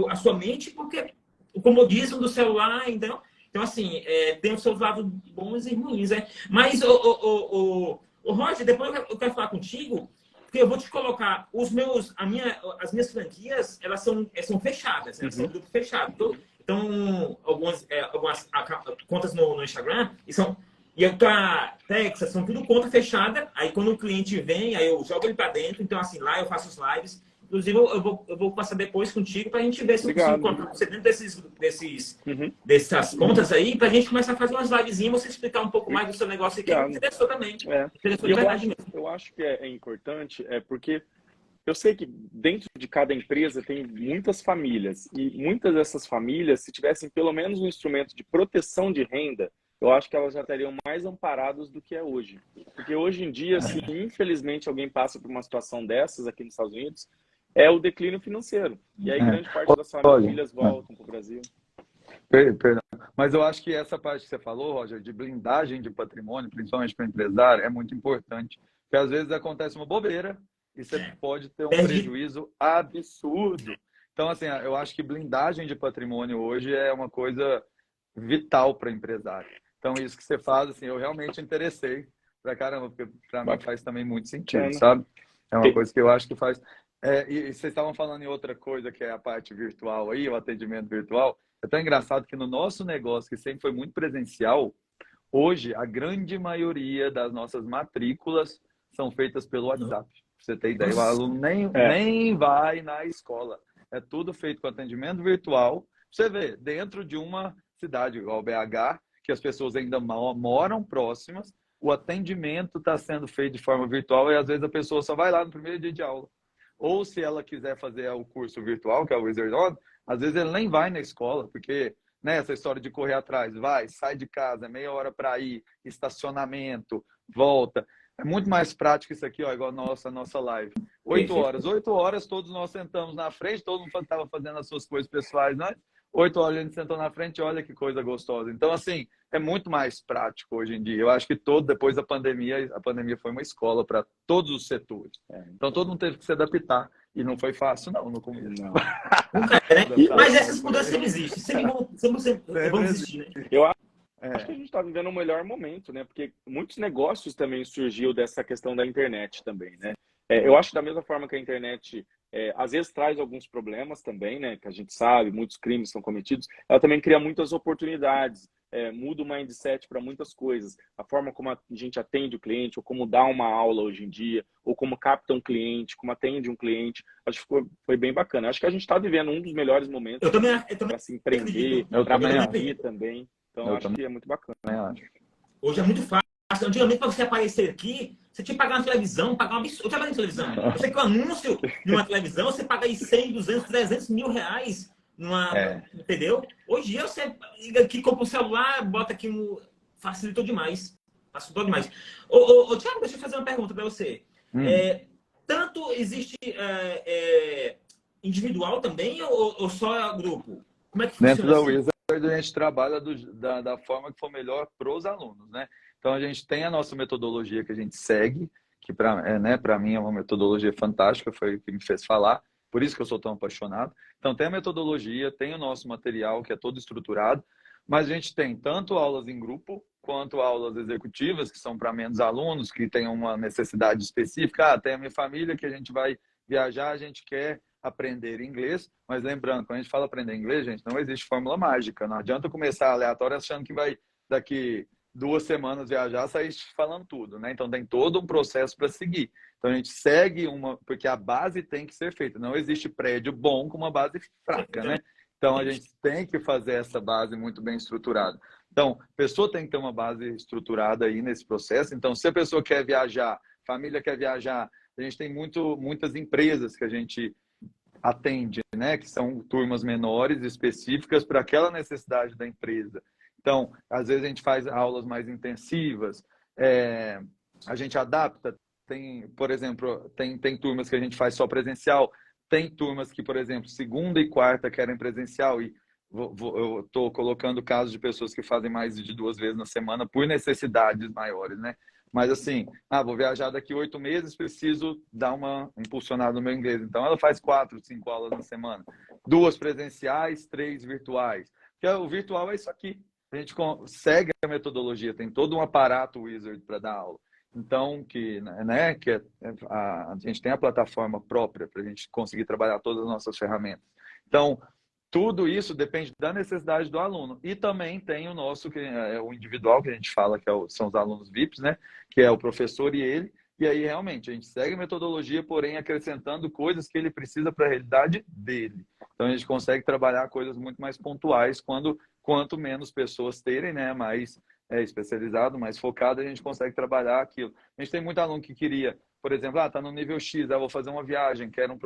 a sua mente, porque o comodismo do celular, então, assim, tem os seus lados bons e ruins, né? Mas, Roger, depois eu quero falar contigo, porque eu vou te colocar as minhas franquias, elas são fechadas, né? São grupo fechado. Então, algumas contas no Instagram, e a Texas, são tudo conta fechada. Aí, quando o cliente vem, aí eu jogo ele para dentro. Então, assim, lá eu faço os lives. Inclusive, eu vou passar depois contigo para a gente ver se eu consigo encontrar você dentro dessas contas aí, para a gente começar a fazer umas livezinhas, você explicar um pouco mais do seu negócio aqui, que me interessou também. Interessou de verdade mesmo. Eu acho que é importante, porque eu sei que dentro de cada empresa tem muitas famílias, e muitas dessas famílias, se tivessem pelo menos um instrumento de proteção de renda, eu acho que elas já estariam mais amparadas do que é hoje. Porque hoje em dia, se infelizmente alguém passa por uma situação dessas aqui nos Estados Unidos, é o declínio financeiro. E aí grande parte das famílias voltam para o Brasil. Perdão. Mas eu acho que essa parte que você falou, Roger, de blindagem de patrimônio, principalmente para empresário, é muito importante. Porque às vezes acontece uma bobeira e você pode ter um prejuízo absurdo. Então, assim, eu acho que blindagem de patrimônio hoje é uma coisa vital para empresário. Então, isso que você faz, assim, eu realmente interessei pra caramba, porque para mim faz também muito sentido, sabe? É uma coisa que eu acho que faz... e vocês estavam falando em outra coisa, que é a parte virtual aí, o atendimento virtual. É tão engraçado que no nosso negócio, que sempre foi muito presencial, hoje a grande maioria das nossas matrículas são feitas pelo WhatsApp. Pra você ter ideia, o aluno nem vai na escola. É tudo feito com atendimento virtual. Você vê, dentro de uma cidade igual BH, que as pessoas ainda moram próximas, o atendimento está sendo feito de forma virtual e às vezes a pessoa só vai lá no primeiro dia de aula. Ou se ela quiser fazer o curso virtual, que é o Wizard On, às vezes ele nem vai na escola, porque né, essa história de correr atrás, sai de casa, meia hora para ir, estacionamento, volta. É muito mais prático isso aqui, ó, igual a nossa live. 8 horas todos nós sentamos na frente, todo mundo estava fazendo as suas coisas pessoais, né? 8 horas a gente sentou na frente, olha que coisa gostosa. Então, assim, é muito mais prático hoje em dia. Eu acho que depois da pandemia, a pandemia foi uma escola para todos os setores. Então, todo mundo teve que se adaptar. E não foi fácil, não, no começo. Não. Mas essas mudanças sempre existem. Sempre vão existir, né? Eu acho que a gente está vivendo o melhor momento, né? Porque muitos negócios também surgiu dessa questão da internet também, né? Eu acho que da mesma forma que a internet às vezes traz alguns problemas também, né? Que a gente sabe, muitos crimes são cometidos. Ela também cria muitas oportunidades, muda o mindset para muitas coisas. A forma como a gente atende o cliente, ou como dá uma aula hoje em dia, ou como capta um cliente, como atende um cliente. Acho que foi bem bacana. Acho que a gente está vivendo um dos melhores momentos para se empreender, para aprender também. Então, acho que é muito bacana. Hoje é muito fácil. Antigamente, para você aparecer aqui, você tinha que pagar na televisão, pagar eu trabalho em televisão. Você que o anúncio numa televisão, você paga aí 100, 200, 300 mil reais. Entendeu? Hoje em dia você liga aqui, compra um celular, bota aqui facilitou demais. Facilitou demais. Thiago, deixa eu fazer uma pergunta para você. Tanto existe individual também ou só grupo? Como é que funciona? Dentro da Wizard, a gente trabalha da forma que for melhor para os alunos, né? Então, a gente tem a nossa metodologia que a gente segue, que para mim é uma metodologia fantástica, foi o que me fez falar, por isso que eu sou tão apaixonado. Então, tem a metodologia, tem o nosso material, que é todo estruturado, mas a gente tem tanto aulas em grupo, quanto aulas executivas, que são para menos alunos, que têm uma necessidade específica. Tem a minha família que a gente vai viajar, a gente quer aprender inglês, mas lembrando, quando a gente fala aprender inglês, gente, não existe fórmula mágica. Não adianta começar aleatório achando que vai daqui 2 semanas viajar, sair falando tudo, né? Então tem todo um processo para seguir. Então a gente segue porque a base tem que ser feita. Não existe prédio bom com uma base fraca, né? Então a gente tem que fazer essa base muito bem estruturada. Então, a pessoa tem que ter uma base estruturada aí nesse processo. Então, se a pessoa quer viajar, família quer viajar, a gente tem muitas empresas que a gente atende, né? Que são turmas menores, específicas para aquela necessidade da empresa. Então, às vezes a gente faz aulas mais intensivas, a gente adapta. Por exemplo, tem turmas que a gente faz só presencial, tem turmas que, por exemplo, segunda e quarta querem presencial e eu estou colocando casos de pessoas que fazem mais de 2 vezes na semana por necessidades maiores, né? Mas assim, vou viajar daqui 8 meses, preciso dar uma impulsionada no meu inglês. Então, ela faz 4, 5 aulas na semana. 2 presenciais, 3 virtuais. Porque o virtual é isso aqui. A gente segue a metodologia, tem todo um aparato Wizard para dar aula. Então, a gente tem a plataforma própria para a gente conseguir trabalhar todas as nossas ferramentas. Então, tudo isso depende da necessidade do aluno. E também tem o nosso, que é o individual, que a gente fala que são os alunos VIPs, né? Que é o professor e ele. E aí, realmente, a gente segue a metodologia, porém acrescentando coisas que ele precisa para a realidade dele. Então, a gente consegue trabalhar coisas muito mais pontuais quanto menos pessoas terem, né? Mais especializado, mais focado, a gente consegue trabalhar aquilo. A gente tem muito aluno que queria, por exemplo, está no nível X, vou fazer uma viagem, quero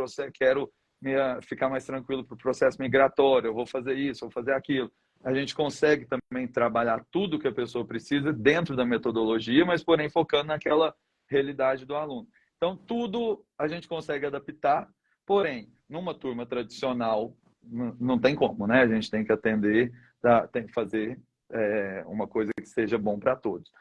ficar mais tranquilo para o processo migratório, eu vou fazer isso, vou fazer aquilo. A gente consegue também trabalhar tudo que a pessoa precisa dentro da metodologia, mas porém focando naquela realidade do aluno. Então, tudo a gente consegue adaptar, porém, numa turma tradicional, não tem como, né? A gente tem que atender, tem que fazer uma coisa que seja bom para todos.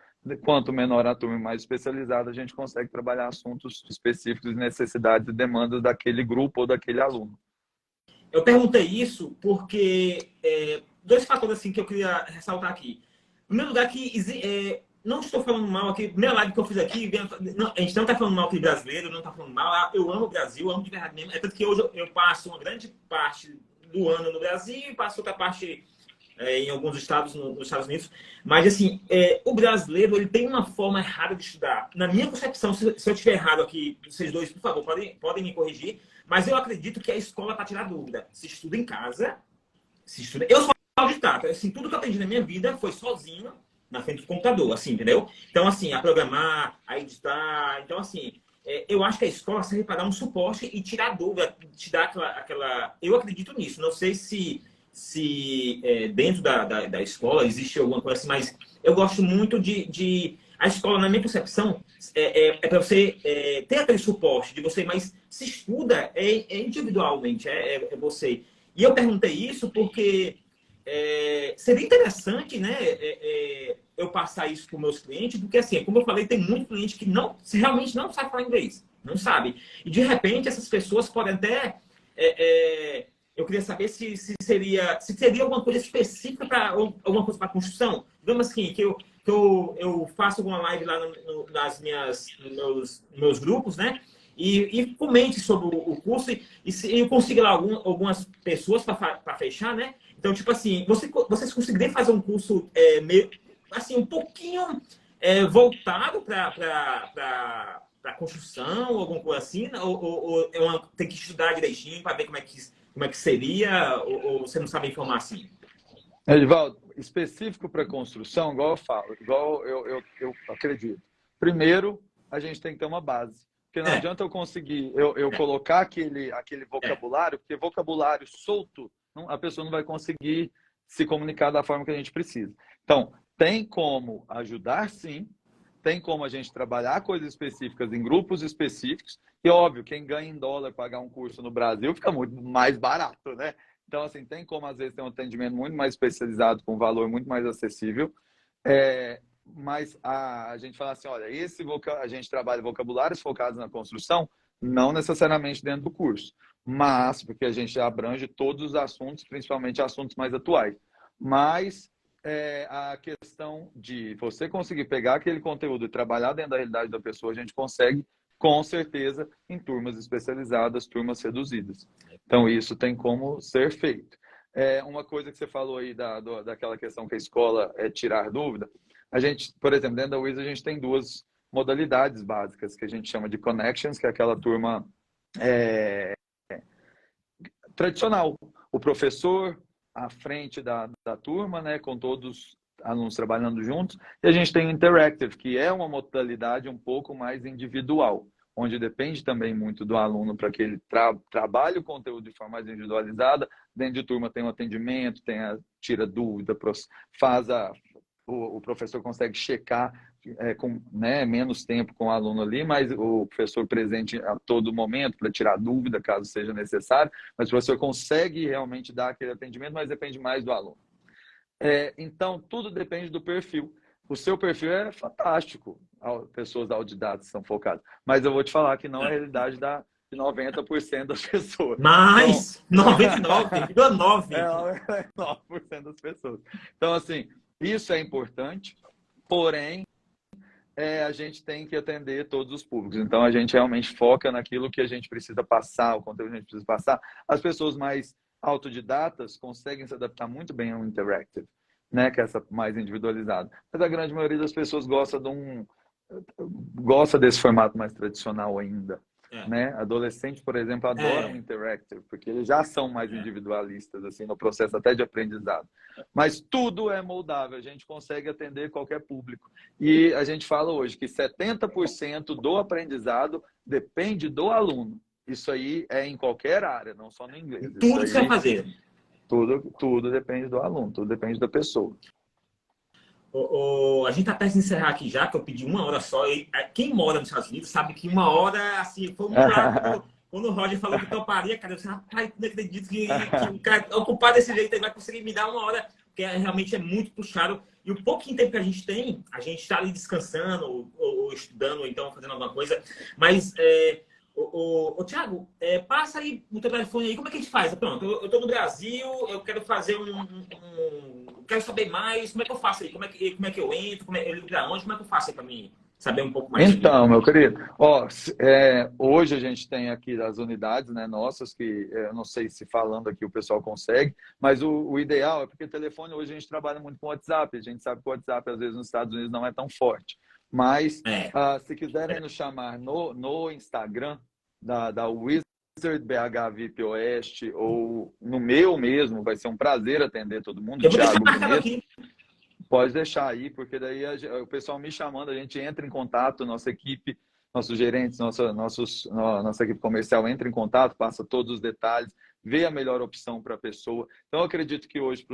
Quanto menor a turma, mais especializada, a gente consegue trabalhar assuntos específicos, necessidades e demandas daquele grupo ou daquele aluno. Eu perguntei isso porque 2 fatores assim, que eu queria ressaltar aqui. Em primeiro lugar, que não estou falando mal aqui, primeira live que eu fiz aqui, a gente não está falando mal aqui brasileiro, não está falando mal, eu amo o Brasil, amo de verdade mesmo. É tanto que hoje eu passo uma grande parte do ano no Brasil e passo outra parte em alguns estados nos Estados Unidos. Mas, assim, o brasileiro ele tem uma forma errada de estudar. Na minha concepção, se eu estiver errado aqui, vocês dois, por favor, podem me corrigir, mas eu acredito que a escola para tirar dúvida. Se estuda em casa, se estuda... Eu sou autodidata. Assim, tudo que eu aprendi na minha vida foi sozinho, na frente do computador, assim, entendeu? Então, assim, a programar, a editar. Então, assim, eu acho que a escola serve para dar um suporte e tirar dúvida, te dar aquela... Eu acredito nisso. Não sei se dentro da escola existe alguma coisa assim, mas eu gosto muito de... A escola, na minha concepção, para você ter aquele suporte de você, mas se estuda individualmente, é você. E eu perguntei isso porque seria interessante, né, eu passar isso para os meus clientes, porque, assim, como eu falei, tem muito cliente que realmente não sabe falar inglês, não sabe. E, de repente, essas pessoas podem até... eu queria saber se seria alguma coisa específica para alguma coisa para construção. Digamos assim, que eu faço alguma live lá nos meus grupos, né? E comente sobre o curso e se eu consigo lá algumas pessoas para fechar, né? Então, tipo assim, vocês conseguiriam fazer um curso meio, assim, um pouquinho voltado para construção, alguma coisa assim? Ou tem que estudar direitinho para ver como é que seria? Ou você não sabe informar assim? Edivaldo, específico para construção, igual eu falo, igual eu acredito. Primeiro, a gente tem que ter uma base. Porque não adianta eu conseguir eu colocar aquele vocabulário, porque vocabulário solto, a pessoa não vai conseguir se comunicar da forma que a gente precisa. Então, tem como ajudar, sim. Tem como a gente trabalhar coisas específicas em grupos específicos. E, óbvio, quem ganha em dólar pagar um curso no Brasil fica muito mais barato, né? Então, assim, tem como, às vezes, ter um atendimento muito mais especializado, com um valor muito mais acessível. Mas a gente fala assim, olha, a gente trabalha vocabulários focados na construção, não necessariamente dentro do curso, mas porque a gente abrange todos os assuntos, principalmente assuntos mais atuais. Mas a questão de você conseguir pegar aquele conteúdo e trabalhar dentro da realidade da pessoa, a gente consegue, com certeza, em turmas especializadas, turmas reduzidas. Então, isso tem como ser feito. Uma coisa que você falou aí daquela questão que a escola é tirar dúvida, a gente, por exemplo, dentro da WIS a gente tem duas modalidades básicas que a gente chama de Connections, que é aquela turma tradicional. O professor à frente da turma, né, com todos os alunos trabalhando juntos, e a gente tem o Interactive, que é uma modalidade um pouco mais individual, onde depende também muito do aluno para que ele trabalhe o conteúdo de forma mais individualizada. Dentro de turma tem um atendimento, tira dúvida, o professor consegue checar com menos tempo com o aluno ali, mas o professor presente a todo momento para tirar dúvida, caso seja necessário, mas o professor consegue realmente dar aquele atendimento, mas depende mais do aluno. Então, tudo depende do perfil. O seu perfil é fantástico, pessoas autodidatas são focadas, mas eu vou te falar que não é a realidade de 90% das pessoas. Mas, então, 99,9%. 9% das pessoas. Então, assim, isso é importante, porém, a gente tem que atender todos os públicos. Então, a gente realmente foca naquilo que a gente precisa passar, o conteúdo que a gente precisa passar. As pessoas mais autodidatas conseguem se adaptar muito bem ao Interactive, né? Que é essa mais individualizada. Mas a grande maioria das pessoas gosta desse formato mais tradicional ainda. Né? Adolescentes, por exemplo, adoram Interactive, porque eles já são mais individualistas assim, no processo até de aprendizado. Mas tudo é moldável, a gente consegue atender qualquer público. E a gente fala hoje que 70% do aprendizado depende do aluno. Isso aí é em qualquer área, não só no inglês. Tudo que você vai fazer. Tudo depende do aluno, tudo depende da pessoa. A gente tá perto de encerrar aqui já, que eu pedi 1 hora só. E quem mora nos Estados Unidos sabe que 1 hora, assim, foi muito rápido. Quando o Roger falou que toparia, cara, eu disse, rapaz, não acredito que o cara ocupar desse jeito ele vai conseguir me dar 1 hora, porque realmente é muito puxado. E o pouquinho tempo que a gente tem, a gente está ali descansando, ou estudando, ou então fazendo alguma coisa. Mas, Thiago, passa aí o teu telefone aí, como é que a gente faz? Pronto, eu tô no Brasil, eu quero fazer quero saber mais, como é que eu faço aí? Como é que eu entro? Eu ligo pra onde? Como é que eu faço aí para mim saber um pouco mais? Então, meu querido, hoje a gente tem aqui as unidades, né, nossas, que eu não sei se falando aqui o pessoal consegue, mas o ideal é porque o telefone hoje a gente trabalha muito com o WhatsApp, a gente sabe que o WhatsApp às vezes nos Estados Unidos não é tão forte, mas se quiserem nos chamar no Instagram da Wizard BH VIP Oeste ou no meu mesmo, vai ser um prazer atender todo mundo. Eu vou deixar marcado aqui. Pode deixar aí, porque daí o pessoal me chamando, a gente entra em contato, nossa equipe, nossos gerentes, nossa equipe comercial entra em contato, passa todos os detalhes, vê a melhor opção para a pessoa. Então, eu acredito que hoje,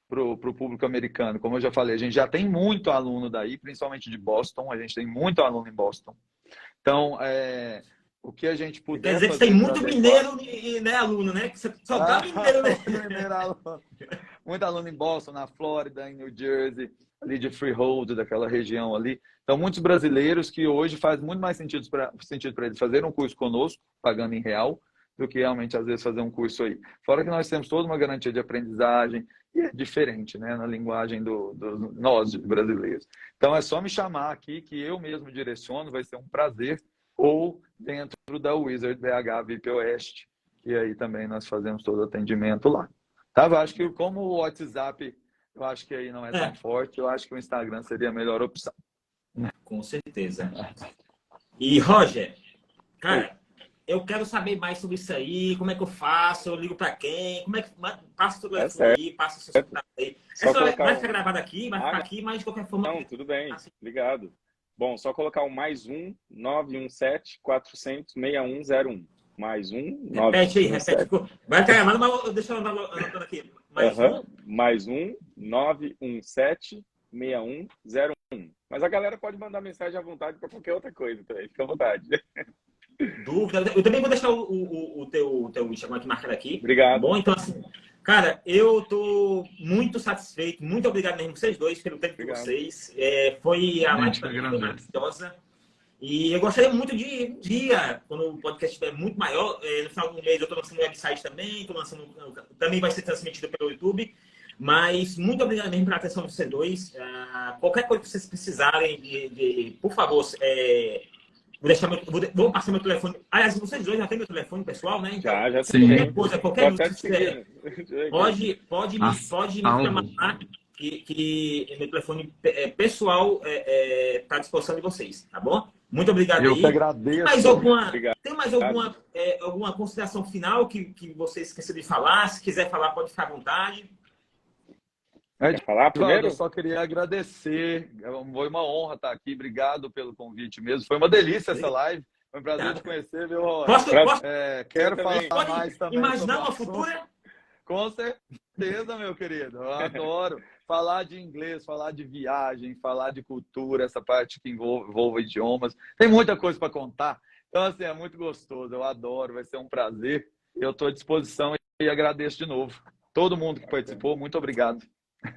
para o público americano, como eu já falei, a gente já tem muito aluno daí, principalmente de Boston, a gente tem muito aluno em Boston. Então, o que a gente puder quer dizer que fazer tem muito pra mineiro e né, aluno, né? Que você só dá mineiro, né? Muito aluno em Boston, na Flórida, em New Jersey, ali de Freehold, daquela região ali. Então, muitos brasileiros que hoje faz muito mais sentido para eles fazerem um curso conosco, pagando em real, do que realmente, às vezes, fazer um curso aí. Fora que nós temos toda uma garantia de aprendizagem, e é diferente, né, na linguagem nós, brasileiros. Então, é só me chamar aqui, que eu mesmo direciono, vai ser um prazer, ou dentro da Wizard BH VIP Oeste, e aí também nós fazemos todo o atendimento lá. Tá? Eu acho que como o WhatsApp, eu acho que aí não é tão forte, eu acho que o Instagram seria a melhor opção. Com certeza. E, Roger, cara, eu quero saber mais sobre isso aí, como é que eu faço, eu ligo para quem, como é que passa o seu telefone aí, passa o seu contato aí. Vai ficar gravado aqui, vai ficar aqui, mas de qualquer forma... Não, tudo bem, obrigado. Bom, só colocar o +1 917 400 6101. Mais um. Repete aí, repete. Vai ficar gravado, mas deixa eu anotando aqui. Mais um 917 6101. Mas a galera pode mandar mensagem à vontade para qualquer outra coisa também, fica à vontade. Dúvida. Eu também vou deixar o teu Instagram aqui marcado aqui. Obrigado. Bom, então assim, cara, eu tô muito satisfeito. Muito obrigado mesmo vocês dois pelo tempo de vocês. Foi a live maravilhosa. E eu gostaria muito de quando o podcast estiver muito maior, no final do mês eu estou lançando um website também, também vai ser transmitido pelo YouTube. Mas muito obrigado mesmo pela atenção de vocês dois. Qualquer coisa que vocês precisarem, por favor, vou passar meu telefone. Aliás, vocês dois já têm meu telefone pessoal, né? Então, já sim. Qualquer coisa que quiser, pode me chamar, que meu telefone pessoal está à disposição de vocês, tá bom? Muito obrigado. Eu que agradeço. Tem mais alguma consideração final que você esqueceu de falar? Se quiser falar, pode ficar à vontade. Quer falar primeiro? Eu só queria agradecer. Foi uma honra estar aqui. Obrigado pelo convite mesmo. Foi uma delícia essa live. Foi um prazer te conhecer, viu? Quero falar mais também. Imaginar uma futura? Com certeza, meu querido. Eu adoro falar de inglês, falar de viagem, falar de cultura, essa parte que envolve idiomas. Tem muita coisa para contar. Então, assim, é muito gostoso. Eu adoro, vai ser um prazer. Eu estou à disposição e agradeço de novo. Todo mundo que participou, muito obrigado.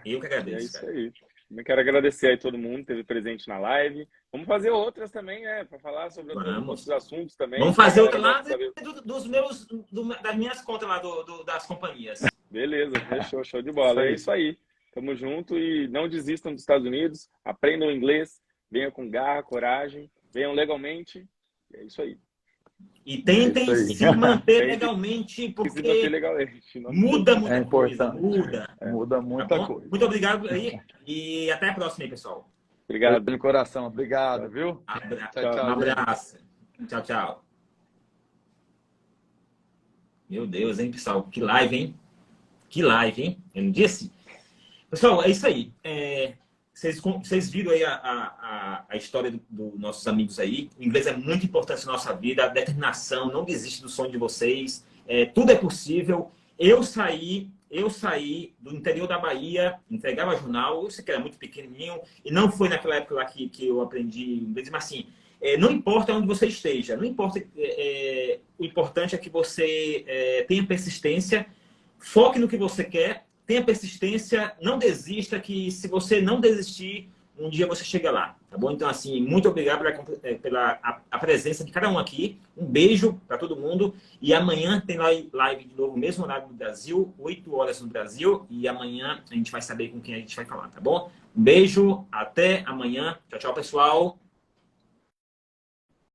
Eu que agradeço. É isso aí. Eu quero agradecer aí todo mundo que esteve presente na live. Vamos fazer outras também, né? Para falar sobre outros assuntos também. Vamos fazer outra lá das minhas contas lá das companhias. Beleza, fechou, show de bola. É isso aí. Tamo junto e não desistam dos Estados Unidos. Aprendam inglês, venham com garra, coragem, venham legalmente. É isso aí. E tentem se manter legalmente, porque muda muita coisa. Muda muita coisa. Muito obrigado aí e até a próxima aí, pessoal. Obrigado pelo coração. Obrigado, viu? Um abraço. Tchau, tchau. Meu Deus, hein, pessoal? Que live, hein? Que live, hein? Eu não disse? Pessoal, é isso aí. Vocês viram aí a história dos nossos amigos aí. O inglês é muito importante na nossa vida. A determinação, não desiste do sonho de vocês. Tudo é possível. Eu saí do interior da Bahia, entregava jornal. Eu sei que era muito pequenininho. E não foi naquela época lá que eu aprendi inglês. Mas assim, não importa onde você esteja. Não importa. O importante é que você tenha persistência. Foque no que você quer. Tenha persistência, não desista, que se você não desistir, um dia você chega lá, tá bom? Então, assim, muito obrigado pela presença de cada um aqui. Um beijo para todo mundo. E amanhã tem live de novo, mesmo horário do Brasil, 8 horas no Brasil. E amanhã a gente vai saber com quem a gente vai falar, tá bom? Um beijo, até amanhã. Tchau, tchau, pessoal.